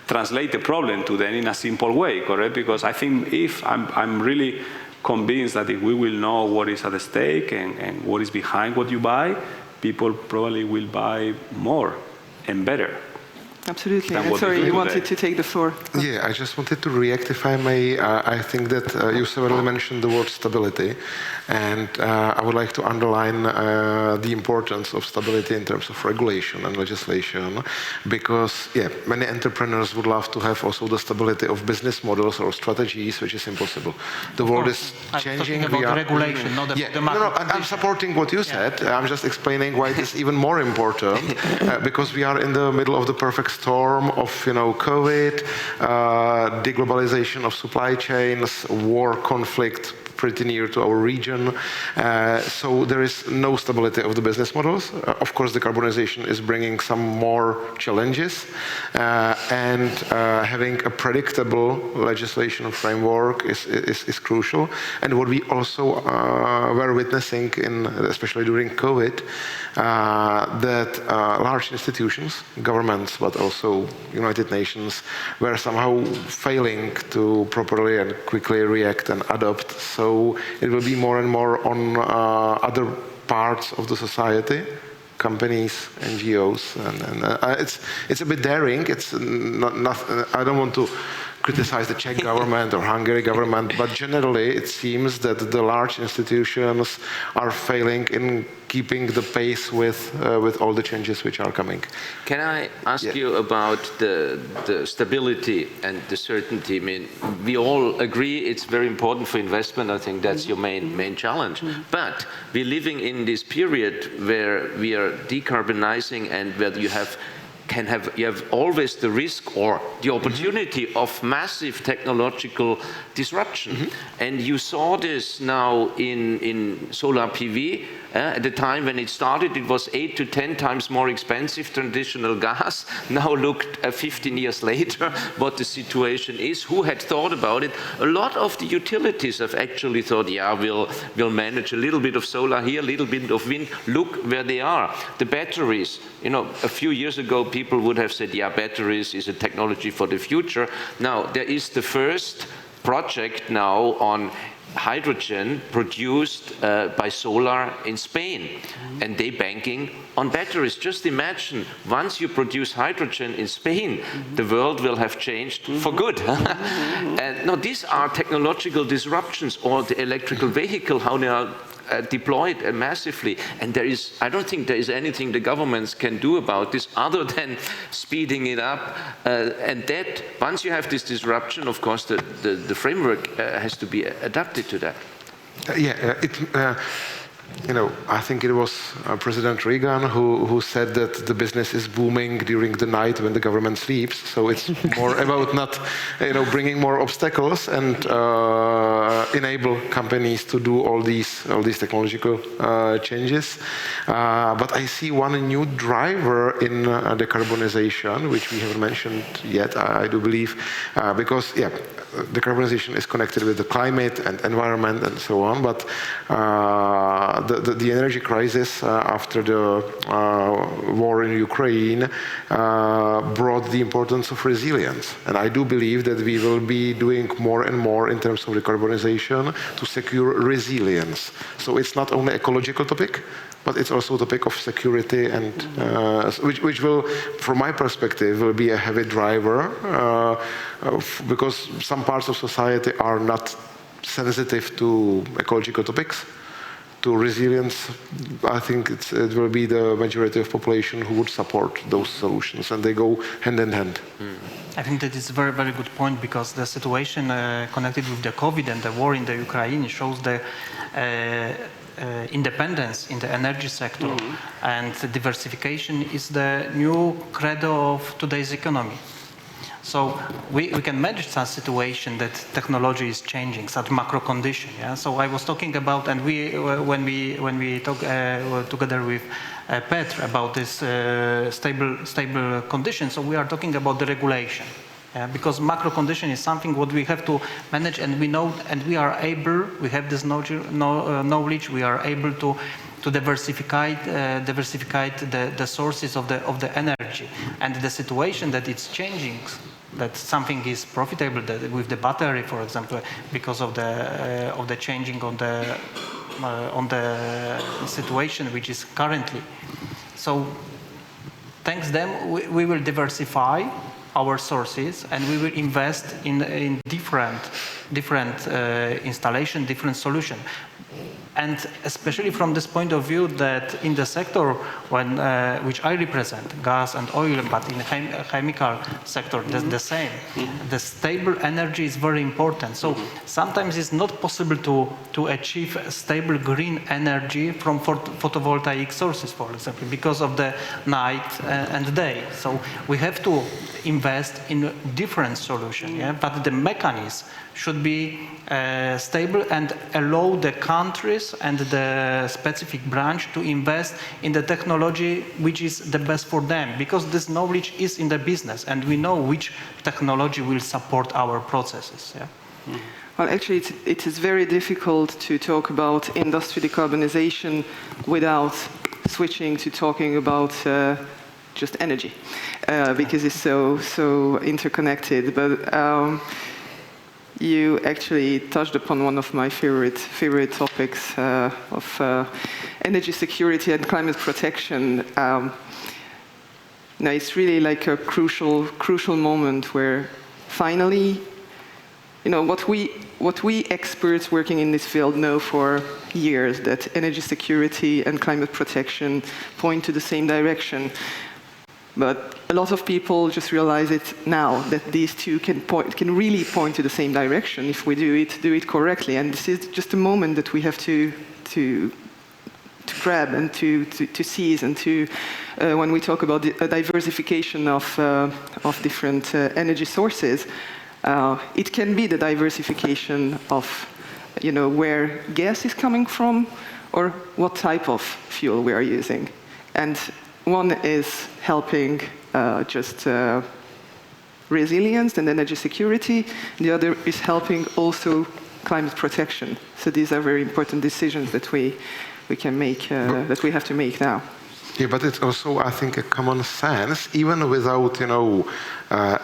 translate the problem to them in a simple way, correct? Because I think if I'm really convinced that if we will know what is at stake and what is behind what you buy, people probably will buy more and better. Absolutely. than And what we sorry, do you today. wanted to take the floor. Yeah, I just wanted to react, if I may. I think that you severally mentioned the word stability, and I would like to underline the importance of stability in terms of regulation and legislation, because, yeah, many entrepreneurs would love to have also the stability of business models or strategies, which is impossible. The world is changing. I'm talking about the regulation, not about the market. No, I'm supporting what you said. I'm just explaining why it is even more important, because we are in the middle of the perfect storm of, COVID, deglobalization of supply chains, war, conflict pretty near to our region. So there is no stability of the business models. Of course, decarbonization is bringing some more challenges, and having a predictable legislation framework is crucial. And what we also were witnessing, especially during COVID, that large institutions, governments, but also United Nations, were somehow failing to properly and quickly react and adapt. So it will be more and more on other parts of the society, companies, NGOs, and it's a bit daring. It's not. I don't want to criticize the Czech government or Hungary government, but generally it seems that the large institutions are failing in keeping the pace with all the changes which are coming. Can I ask you about the stability and the certainty? I mean, we all agree it's very important for investment. I think that's your main challenge. But we're living in this period where we are decarbonizing and where you have always the risk or the opportunity of massive technological disruption. And you saw this now in solar PV. At the time when it started, it was 8 to 10 times more expensive than traditional gas. Now look, 15 years later, what the situation is. Who had thought about it? A lot of the utilities have actually thought, yeah, we'll manage a little bit of solar here, a little bit of wind. Look where they are. The batteries, a few years ago, people would have said, yeah, batteries is a technology for the future. Now, there is the first project now on hydrogen produced by solar in Spain, and they banking on batteries. Just imagine, once you produce hydrogen in Spain, the world will have changed for good. And no, these are technological disruptions, or the electrical vehicle, how they are deployed massively, and I don't think there is anything the governments can do about this other than speeding it up. And that once you have this disruption, of course, the framework has to be adapted to that. I think it was President Reagan who said that the business is booming during the night when the government sleeps. So it's more about not, bringing more obstacles and enable companies to do all these technological changes. But I see one new driver in decarbonization, which we haven't mentioned yet, I do believe, because decarbonization is connected with the climate and environment and so on, but the energy crisis after the war in Ukraine brought the importance of resilience. And I do believe that we will be doing more and more in terms of decarbonization to secure resilience. So it's not only ecological topic, but it's also a topic of security, and which will, from my perspective, will be a heavy driver because some parts of society are not sensitive to ecological topics. To resilience, I think it will be the majority of population who would support those solutions, and they go hand in hand. I think that is a very, very good point, because the situation connected with the COVID and the war in the Ukraine shows the independence in the energy sector, and the diversification is the new credo of today's economy. So we can manage such situation that technology is changing, such macro condition. Yeah. So I was talking about, and when we talk together with Petr about this stable condition, so we are talking about the regulation. Because macro condition is something what we have to manage, and we know, and we are able, we have this knowledge, we are able to diversify the sources of the energy, and the situation that it's changing, that something is profitable, that with the battery, for example, because of the changing on the situation which is currently. So Thanks to them, we will diversify our sources, and we will invest in different installation, different solution. And especially from this point of view that in the sector which I represent, gas and oil, but in the chemical sector, the same. The stable energy is very important. So sometimes it's not possible to achieve stable green energy from photovoltaic sources, for example, because of the night and day. So we have to invest in different solutions, yeah? But the mechanism should be stable and allow the countries and the specific branch to invest in the technology which is the best for them, because this knowledge is in the business and we know which technology will support our processes. Yeah? Well, actually, it is very difficult to talk about industry decarbonization without switching to talking about just energy, because it's so interconnected. But you actually touched upon one of my favorite topics of energy security and climate protection. Now it's really like a crucial moment where finally, what we experts working in this field know for years, that energy security and climate protection point to the same direction. But a lot of people just realize it now, that these two can really point to the same direction if we do it correctly. And this is just a moment that we have to grab and to seize, and to when we talk about the diversification of different energy sources, it can be the diversification of where gas is coming from or what type of fuel we are using. And one is helping just resilience and energy security. The other is helping also climate protection. So these are very important decisions that we can make, that we have to make now. Yeah, but it's also, I think, a common sense, even without,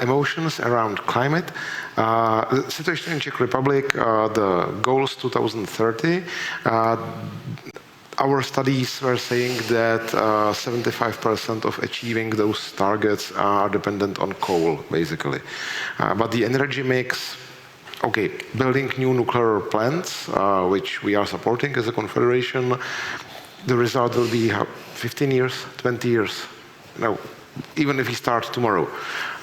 emotions around climate. The situation in Czech Republic, the goals 2030, our studies were saying that 75% of achieving those targets are dependent on coal, basically. But the energy mix, building new nuclear plants, which we are supporting as a confederation, the result will be 15 years, 20 years. Even if we start tomorrow,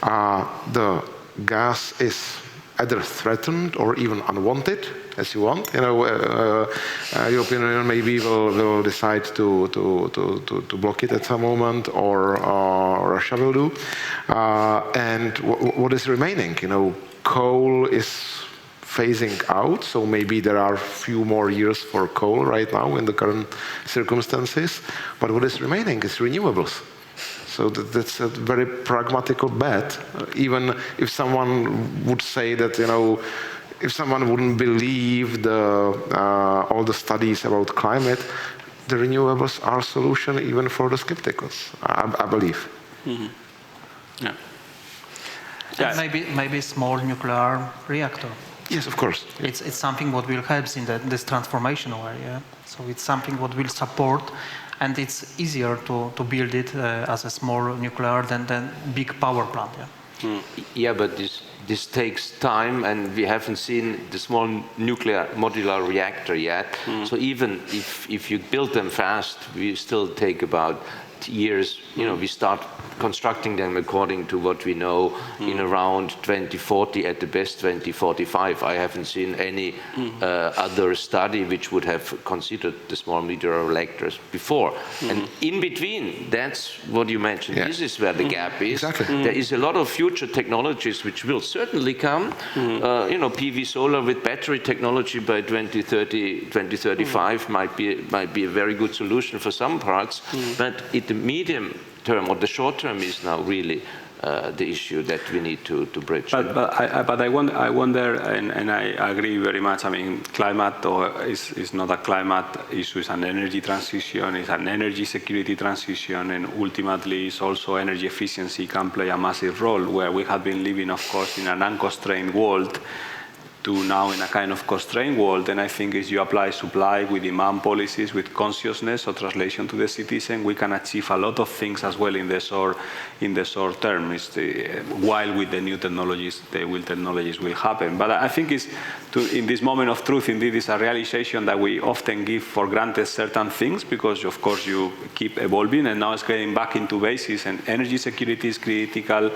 the gas is either threatened or even unwanted, as you want. European Union maybe will decide to block it at some moment, or Russia will do. And what is remaining? Coal is phasing out, so maybe there are a few more years for coal right now in the current circumstances. But what is remaining is renewables. So that's a very pragmatical bet. Even if someone would say that, if someone wouldn't believe all the studies about climate, the renewables are a solution even for the skeptics, I believe. Mm-hmm. Yeah. And maybe small nuclear reactor. Yes, of course. It's something what will help in this transformational area. So it's something what will support, and it's easier to build it as a small nuclear than big power plant. Yeah, yeah, but this takes time, and we haven't seen the small nuclear modular reactor yet. So even if you build them fast, we still take about years. We start constructing them according to what we know in around 2040, at the best 2045. I haven't seen any other study which would have considered the small modular reactors before. And in between, that's what you mentioned. Yeah. This is where the gap is. Exactly. There is a lot of future technologies which will certainly come. PV solar with battery technology by 2030, 2035 might be a very good solution for some parts, but in the medium term or the short term is now really the issue that we need to bridge. But I wonder, and I agree very much. I mean, climate is not a climate issue; it's an energy transition, it's an energy security transition, and ultimately, it's also energy efficiency can play a massive role. Where we have been living, of course, in an unconstrained world, to now in a kind of constrained world, then I think is you apply supply with demand policies, with consciousness or translation to the citizen, we can achieve a lot of things as well in the short term. While with the new technologies, technologies will happen. But I think in this moment of truth, indeed, is a realization that we often give for granted certain things because, of course, you keep evolving, and now it's getting back into basis, and energy security is critical.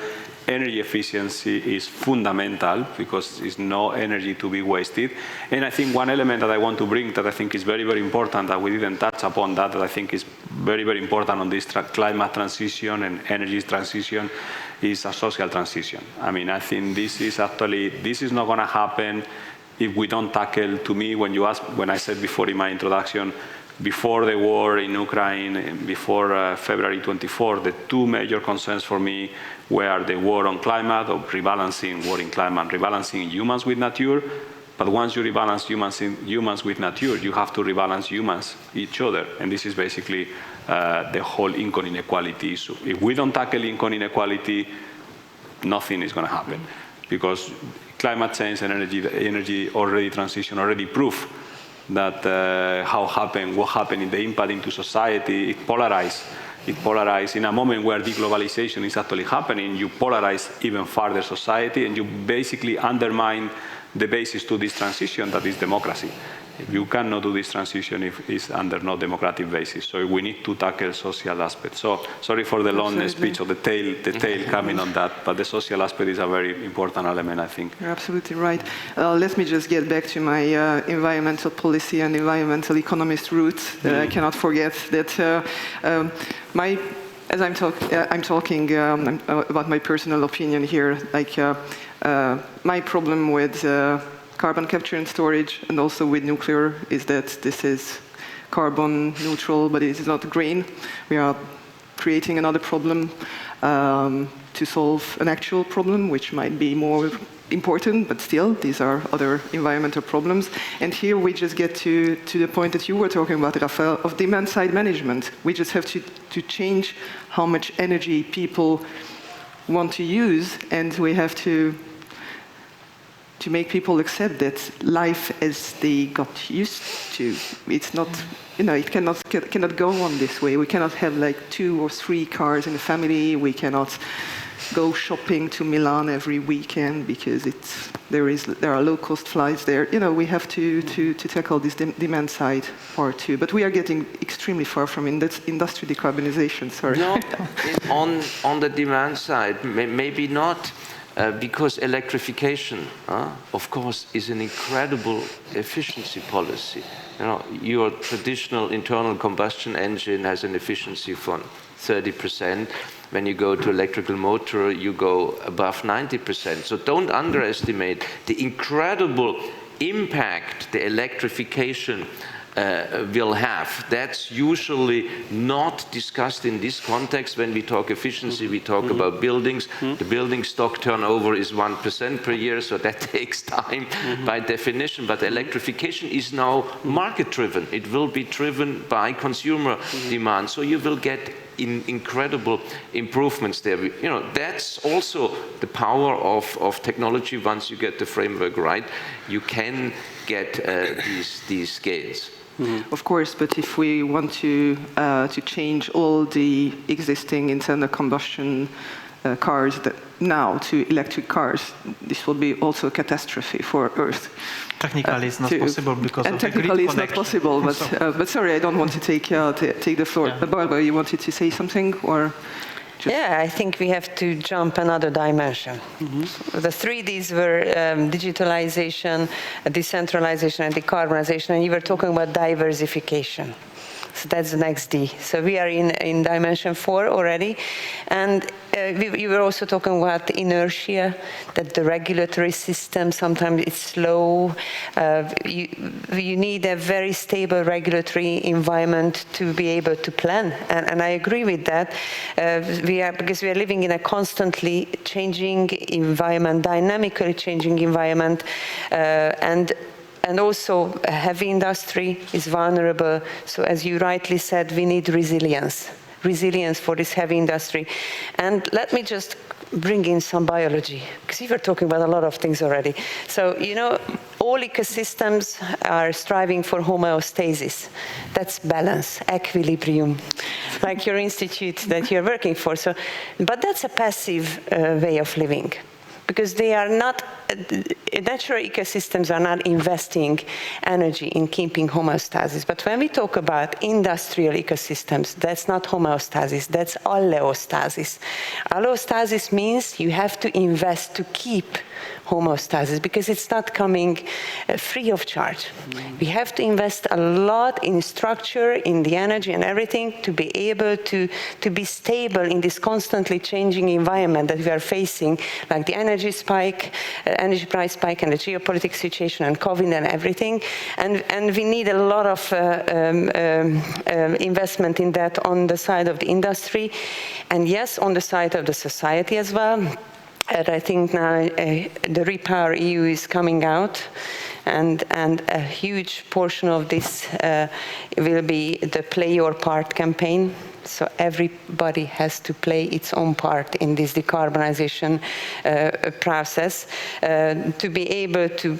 Energy efficiency is fundamental because there's no energy to be wasted. And I think one element that I want to bring that I think is very, very important that we didn't touch upon that I think is very, very important on this climate transition and energy transition is a social transition. I mean, I think this is not going to happen if we don't tackle, to me, when I said before in my introduction, before the war in Ukraine, before February 24, the two major concerns for me were the war on climate, or rebalancing war in climate, rebalancing humans with nature. But once you rebalance humans with nature, you have to rebalance humans each other. And this is basically the whole income inequality issue. If we don't tackle income inequality, nothing is going to happen. Because climate change and energy already transition already proof that what happened in the impact into society, it polarized in a moment where deglobalization is actually happening. You polarize even further society, and you basically undermine the basis to this transition, that is democracy. You cannot do this transition if it's under no democratic basis. So we need to tackle social aspects. So sorry for the long speech or the tail coming on that, but the social aspect is a very important element, I think. You're absolutely right. Let me just get back to my environmental policy and environmental economist roots. I cannot forget that as I'm talking about my personal opinion here, like my problem with carbon capture and storage, and also with nuclear, is that this is carbon neutral, but it is not green. We are creating another problem to solve an actual problem, which might be more important, but still, these are other environmental problems. And here we just get to the point that you were talking about, Rafael, of demand-side management. We just have to change how much energy people want to use, and we have to make people accept that life as they got used to. It's not, it cannot go on this way. We cannot have like 2 or 3 cars in a family. We cannot go shopping to Milan every weekend because there are low-cost flights there. We have to tackle this demand side part too. But we are getting extremely far from industry decarbonization. Sorry. No, on the demand side, maybe not. Because electrification, of course, is an incredible efficiency policy. Your traditional internal combustion engine has an efficiency of 30%. When you go to electrical motor, you go above 90%. So don't underestimate the incredible impact the electrification will have. That's usually not discussed in this context. When we talk efficiency, we talk about buildings. The building stock turnover is 1% per year, so that takes time by definition. But electrification is now market-driven. It will be driven by consumer demand. So you will get incredible improvements there. That's also the power of technology. Once you get the framework right, you can get these scales. Of course, but if we want to change all the existing internal combustion cars now to electric cars, this will be also a catastrophe for Earth. Technically, it's not possible because of the grid technically it's connection. not possible, but sorry, I don't want to take the floor. Yeah. Barbara, you wanted to say something, or? Yeah, I think we have to jump another dimension. So the 3 Ds were digitalization, decentralization, and decarbonization, and you were talking about diversification. So that's the next D. So we are in dimension 4 already. And you were also talking about inertia, that the regulatory system sometimes is slow. You need a very stable regulatory environment to be able to plan. And I agree with that. Because we are living in a constantly changing environment, dynamically changing environment, and also heavy industry is vulnerable. So as you rightly said, we need resilience. resilience for this heavy industry. And let me just bring in some biology, because we were talking about a lot of things already. So, you know, all ecosystems are striving for homeostasis. That's balance, equilibrium, like your institute that you're working for. So, but that's a passive way of living, because they are not, natural ecosystems are not investing energy in keeping homeostasis. But when we talk about industrial ecosystems, that's not homeostasis, that's alleostasis. Alleostasis means you have to invest to keep homeostasis, because it's not coming free of charge. We have to invest a lot in structure, in the energy and everything to be able to be stable in this constantly changing environment that we are facing, like the energy spike, energy price spike, and the geopolitical situation and COVID and everything. And we need a lot of investment in that on the side of the industry, and yes, on the side of the society as well. And I think now the Repower EU is coming out, and a huge portion of this will be the Play Your Part campaign. So everybody has to play its own part in this decarbonization process to be able to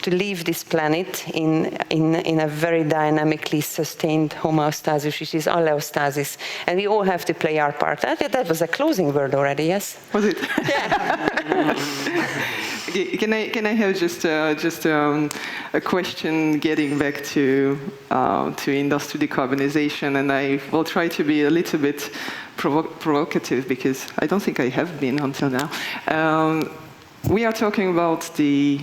leave this planet in a very dynamically sustained homeostasis, which is alleostasis. And we all have to play our part. That was a closing word already, yes? Was it? Yeah. Can I have just a question getting back to industry decarbonization, and I will try to be a little bit provocative, because I don't think I have been until now. We are talking about the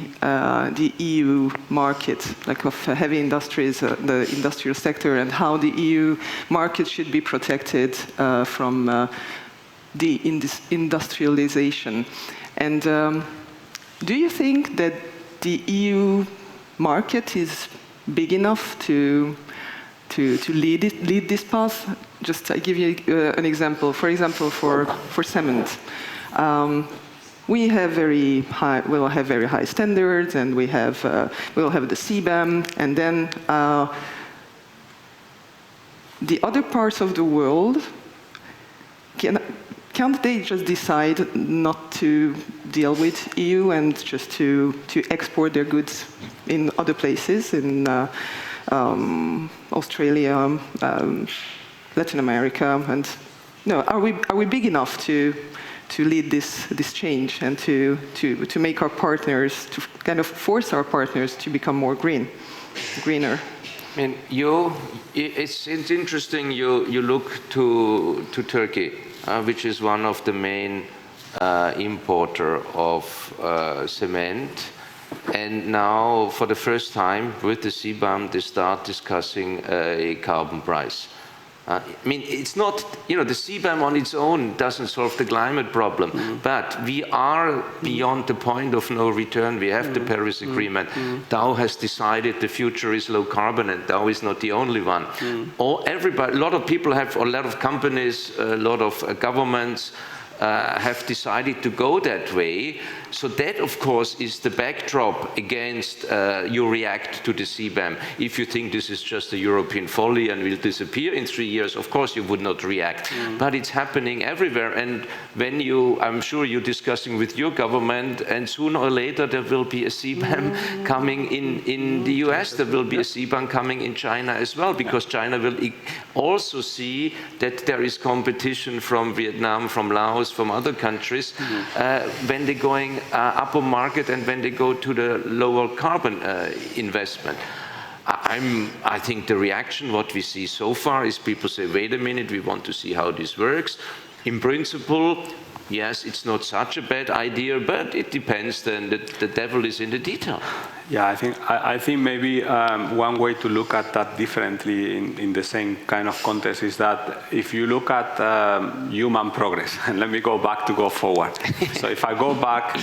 EU market, like of heavy industries, the industrial sector, and how the EU market should be protected from industrialization. And do you think that the EU market is big enough to lead this path? Just I give you an example. For example, for cement, we have we'll have very high standards, and we'll have the CBAM, and then the other parts of the world can't they just decide not to deal with EU and just to export their goods in other places, in Australia, Latin America, and no? Are we big enough to lead this change and to make our partners, to kind of force our partners to become more greener? I mean, it's interesting. You look to Turkey, which is one of the main importer of cement, and now for the first time with the CBAM they start discussing a carbon price. I mean, it's not, you know, the CBAM on its own doesn't solve the climate problem, but we are beyond the point of no return. We have the Paris Agreement. Dow has decided the future is low carbon, and Dow is not the only one. Everybody, a lot of people have, or a lot of companies, a lot of governments have decided to go that way. So that, of course, is the backdrop against you react to the CBAM. If you think this is just a European folly and will disappear in 3 years, of course you would not react. But it's happening everywhere. And when I'm sure you're discussing with your government, and sooner or later there will be a CBAM coming in the US, there will be a CBAM coming in China as well, because China will also see that there is competition from Vietnam, from Laos, from other countries when they're going upper market and when they go to the lower carbon investment. I think the reaction, what we see so far, is people say, wait a minute, we want to see how this works. In principle, yes, it's not such a bad idea, but it depends then, the devil is in the detail. Yeah, I think maybe one way to look at that differently in the same kind of context is that if you look at human progress, and let me go back to go forward. So if I go back,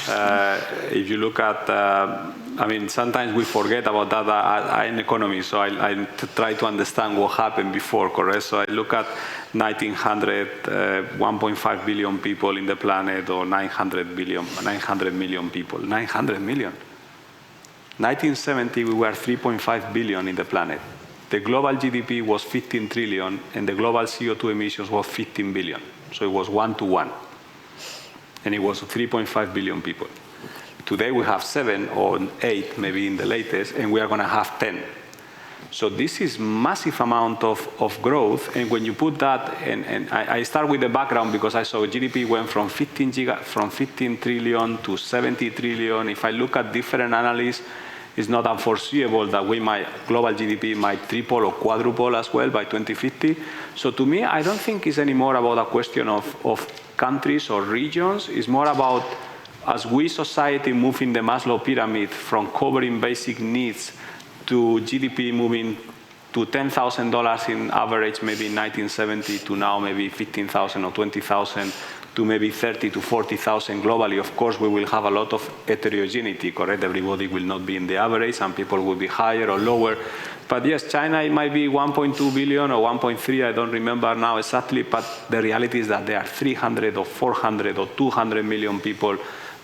if you look at, I mean, sometimes we forget about that. I'm an economist, so I try to understand what happened before, correct? So I look at 1900, 1.5 billion people in the planet, or 900 million people, 900 million. 1970, we were 3.5 billion in the planet. the global GDP was 15 trillion and the global CO2 emissions was 15 billion. So it was 1 to 1. And it was 3.5 billion people. Today we have 7 or 8, maybe in the latest, and we are going to have 10. So this is massive amount of growth, and when you put that, and I start with the background because I saw GDP went from 15 trillion to 70 trillion. If I look at different analysts, it's not unforeseeable that global GDP might triple or quadruple as well by 2050. So to me, I don't think it's anymore about a question of countries or regions. It's more about, as we society move in the Maslow pyramid from covering basic needs to GDP moving to $10,000 in average, maybe in 1970, to now maybe 15,000 or 20,000, to maybe 30 to 40,000 globally. Of course, we will have a lot of heterogeneity, correct? Everybody will not be in the average. Some people will be higher or lower. But yes, China, it might be 1.2 billion or 1.3, I don't remember now exactly, but the reality is that there are 300 or 400 or 200 million people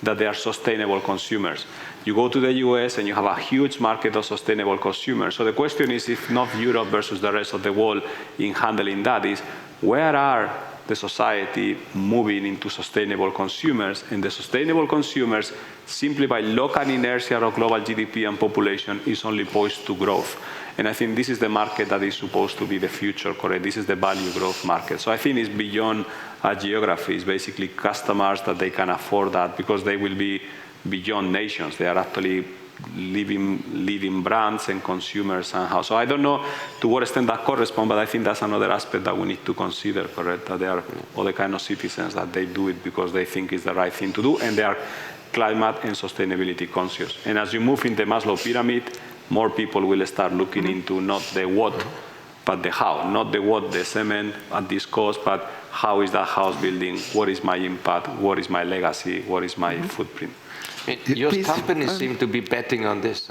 that they are sustainable consumers. You go to the US and you have a huge market of sustainable consumers. So the question is, if not Europe versus the rest of the world in handling that, is where are the society moving into sustainable consumers? And the sustainable consumers, simply by local inertia of global GDP and population, is only poised to growth. And I think this is the market that is supposed to be the future, correct? This is the value growth market. So I think it's beyond geography. It's basically customers that they can afford that, because they will be beyond nations. They are actually leading brands and consumers somehow. So I don't know to what extent that corresponds, but I think that's another aspect that we need to consider, correct? That there are other kind of citizens that they do it because they think it's the right thing to do, and they are climate and sustainability conscious. And as you move in the Maslow pyramid, more people will start looking into not the what, but the how. Not the what, the cement at this cost, but how is that house building? What is my impact? What is my legacy? What is my footprint? Your company seem to be betting on this.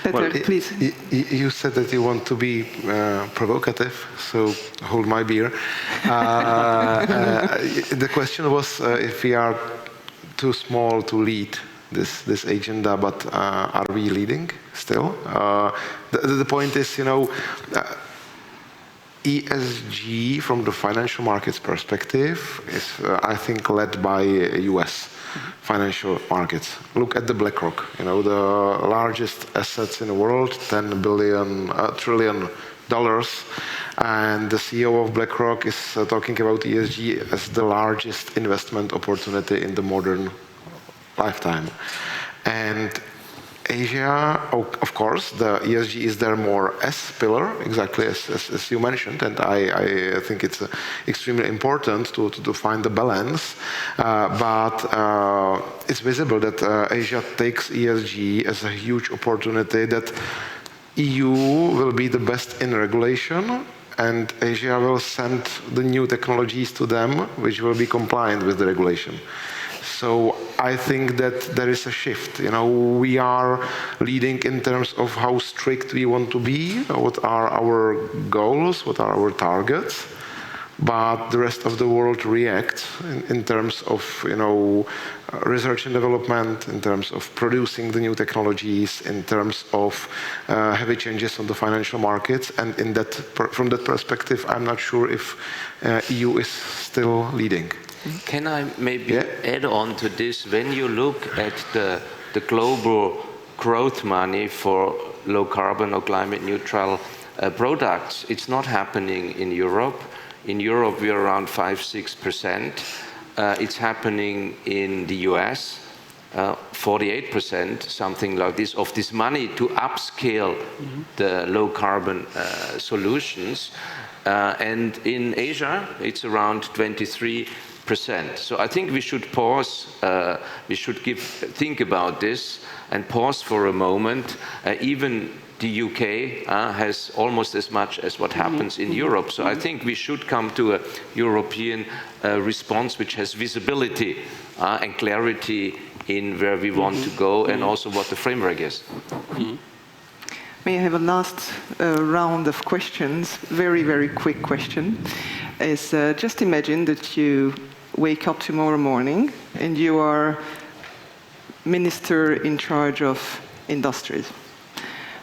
Peter, please. You said that you want to be provocative, so hold my beer. The question was if we are too small to lead this agenda, but are we leading still? The point is, ESG from the financial markets perspective is, I think, led by US financial markets. Look at the BlackRock, the largest assets in the world, $10 trillion, and the CEO of BlackRock is talking about ESG as the largest investment opportunity in the modern lifetime. And Asia, of course, the ESG is there more S pillar, exactly as you mentioned, and I think it's extremely important to find the balance. But it's visible that Asia takes ESG as a huge opportunity, that EU will be the best in regulation, and Asia will send the new technologies to them, which will be compliant with the regulation. So I think that there is a shift. We are leading in terms of how strict we want to be, what are our goals, what are our targets, but the rest of the world reacts in terms of research and development, in terms of producing the new technologies, in terms of heavy changes on the financial markets, and from that perspective, I'm not sure if EU is still leading. Can I maybe add on to this? When you look at the global growth money for low carbon or climate neutral products, it's not happening in Europe. In Europe, we're around 5-6%. It's happening in the US, 48%, something like this, of this money to upscale the low carbon solutions. And in Asia, it's around 23%. So I think we should pause, we should think about this and pause for a moment. Even the UK has almost as much as what happens in Europe. So I think we should come to a European response which has visibility and clarity in where we want to go and also what the framework is. May I have a last round of questions? Very, very quick question. Is just imagine that you wake up tomorrow morning and you are minister in charge of industries.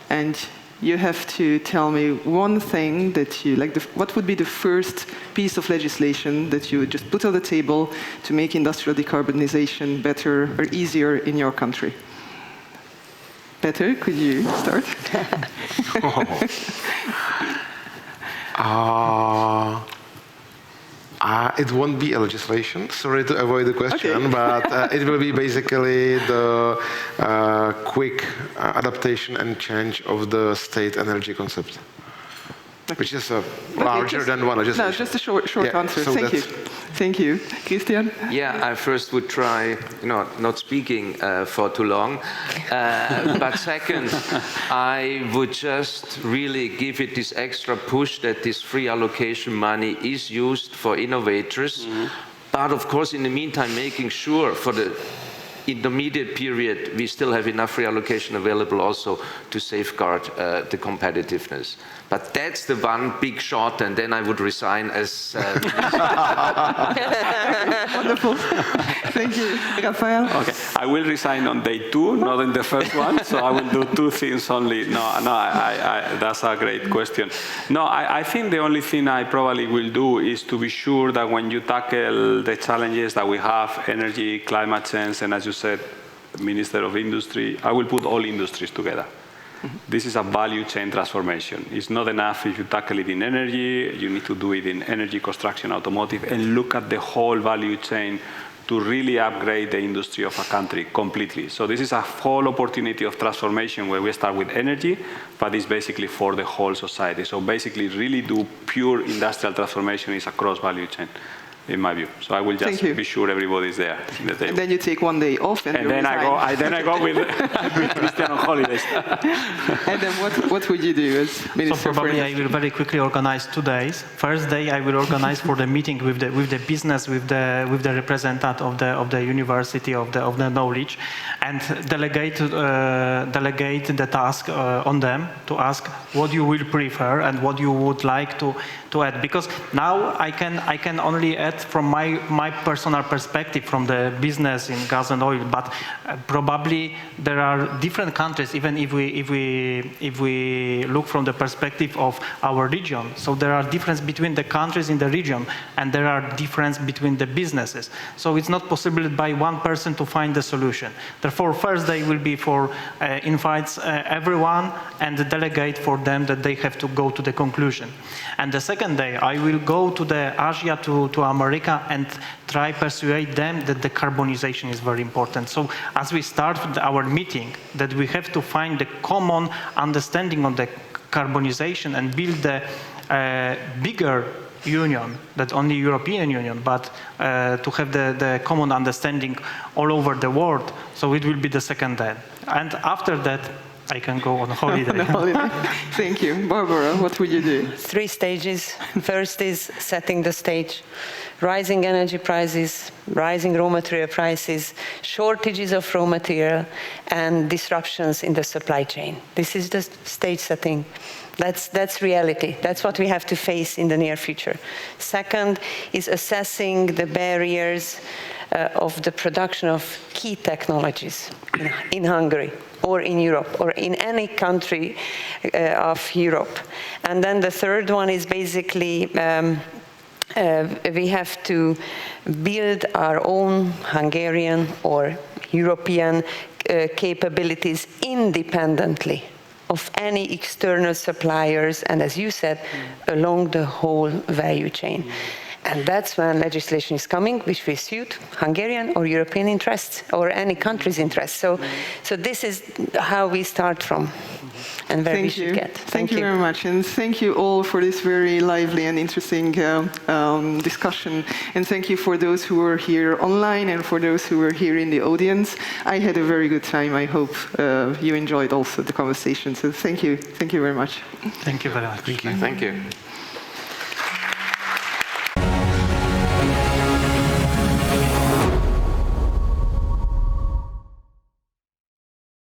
And you have to tell me one thing that you, like, what would be the first piece of legislation that you would just put on the table to make industrial decarbonization better or easier in your country? Peter, could you start? It won't be a legislation. Sorry to avoid the question, but it will be basically the quick adaptation and change of the state energy concept, which is larger than one legislation. No, just a short answer. So Thank you. Thank you. Christian? Yeah, I first would try, not speaking for too long. But second, I would just really give it this extra push that this free allocation money is used for innovators. But of course, in the meantime, making sure for the intermediate period, we still have enough free allocation available also to safeguard the competitiveness. But that's the one big shot, and then I would resign as... Wonderful. Thank you. Raphael? Okay, I will resign on day 2, not in the first one, so I will do 2 things only. No, that's a great question. No, I think the only thing I probably will do is to be sure that when you tackle the challenges that we have, energy, climate change, and as you said, Minister of Industry, I will put all industries together. This is a value chain transformation. It's not enough if you tackle it in energy, you need to do it in energy, construction, automotive, and look at the whole value chain to really upgrade the industry of a country completely. So this is a whole opportunity of transformation where we start with energy, but it's basically for the whole society. So basically really do pure industrial transformation is across value chain, in my view. So I will just be sure everybody's there in the table. And then you take one day off and then I go with Christian on holidays. And then what would you do as Minister? So probably I will very quickly organize 2 days. First day I will organize for the meeting with the business, with the representative of the university of the knowledge, and delegate the task on them to ask what you will prefer and what you would like to add. Because now I can only add from my personal perspective from the business in gas and oil, but probably there are different countries, even if we look from the perspective of our region. So there are differences between the countries in the region, and there are differences between the businesses. So it's not possible by one person to find the solution. Therefore, first day will be for invites everyone and delegate for them that they have to go to the conclusion. And the second day, I will go to the Asia, to America, and try persuade them that decarbonization is very important. So as we start our meeting, that we have to find the common understanding on the carbonization and build the bigger union, not only European Union, but to have the common understanding all over the world. So it will be the second day. And after that, I can go on holiday. Thank you. Barbara, what would you do? 3 stages. First is setting the stage. Rising energy prices, rising raw material prices, shortages of raw material, and disruptions in the supply chain. This is the stage setting. That's reality. That's what we have to face in the near future. Second is assessing the barriers of the production of key technologies in Hungary, or in Europe, or in any country of Europe. And then the third one is basically we have to build our own Hungarian or European capabilities independently of any external suppliers, and as you said, along the whole value chain. And that's when legislation is coming, which will suit Hungarian or European interests, or any country's interests. So this is how we start from, and where we should get. Thank you very much, and thank you all for this very lively and interesting discussion. And thank you for those who were here online and for those who were here in the audience. I had a very good time. I hope you enjoyed also the conversation. So thank you very much. Thank you very much. Thank you.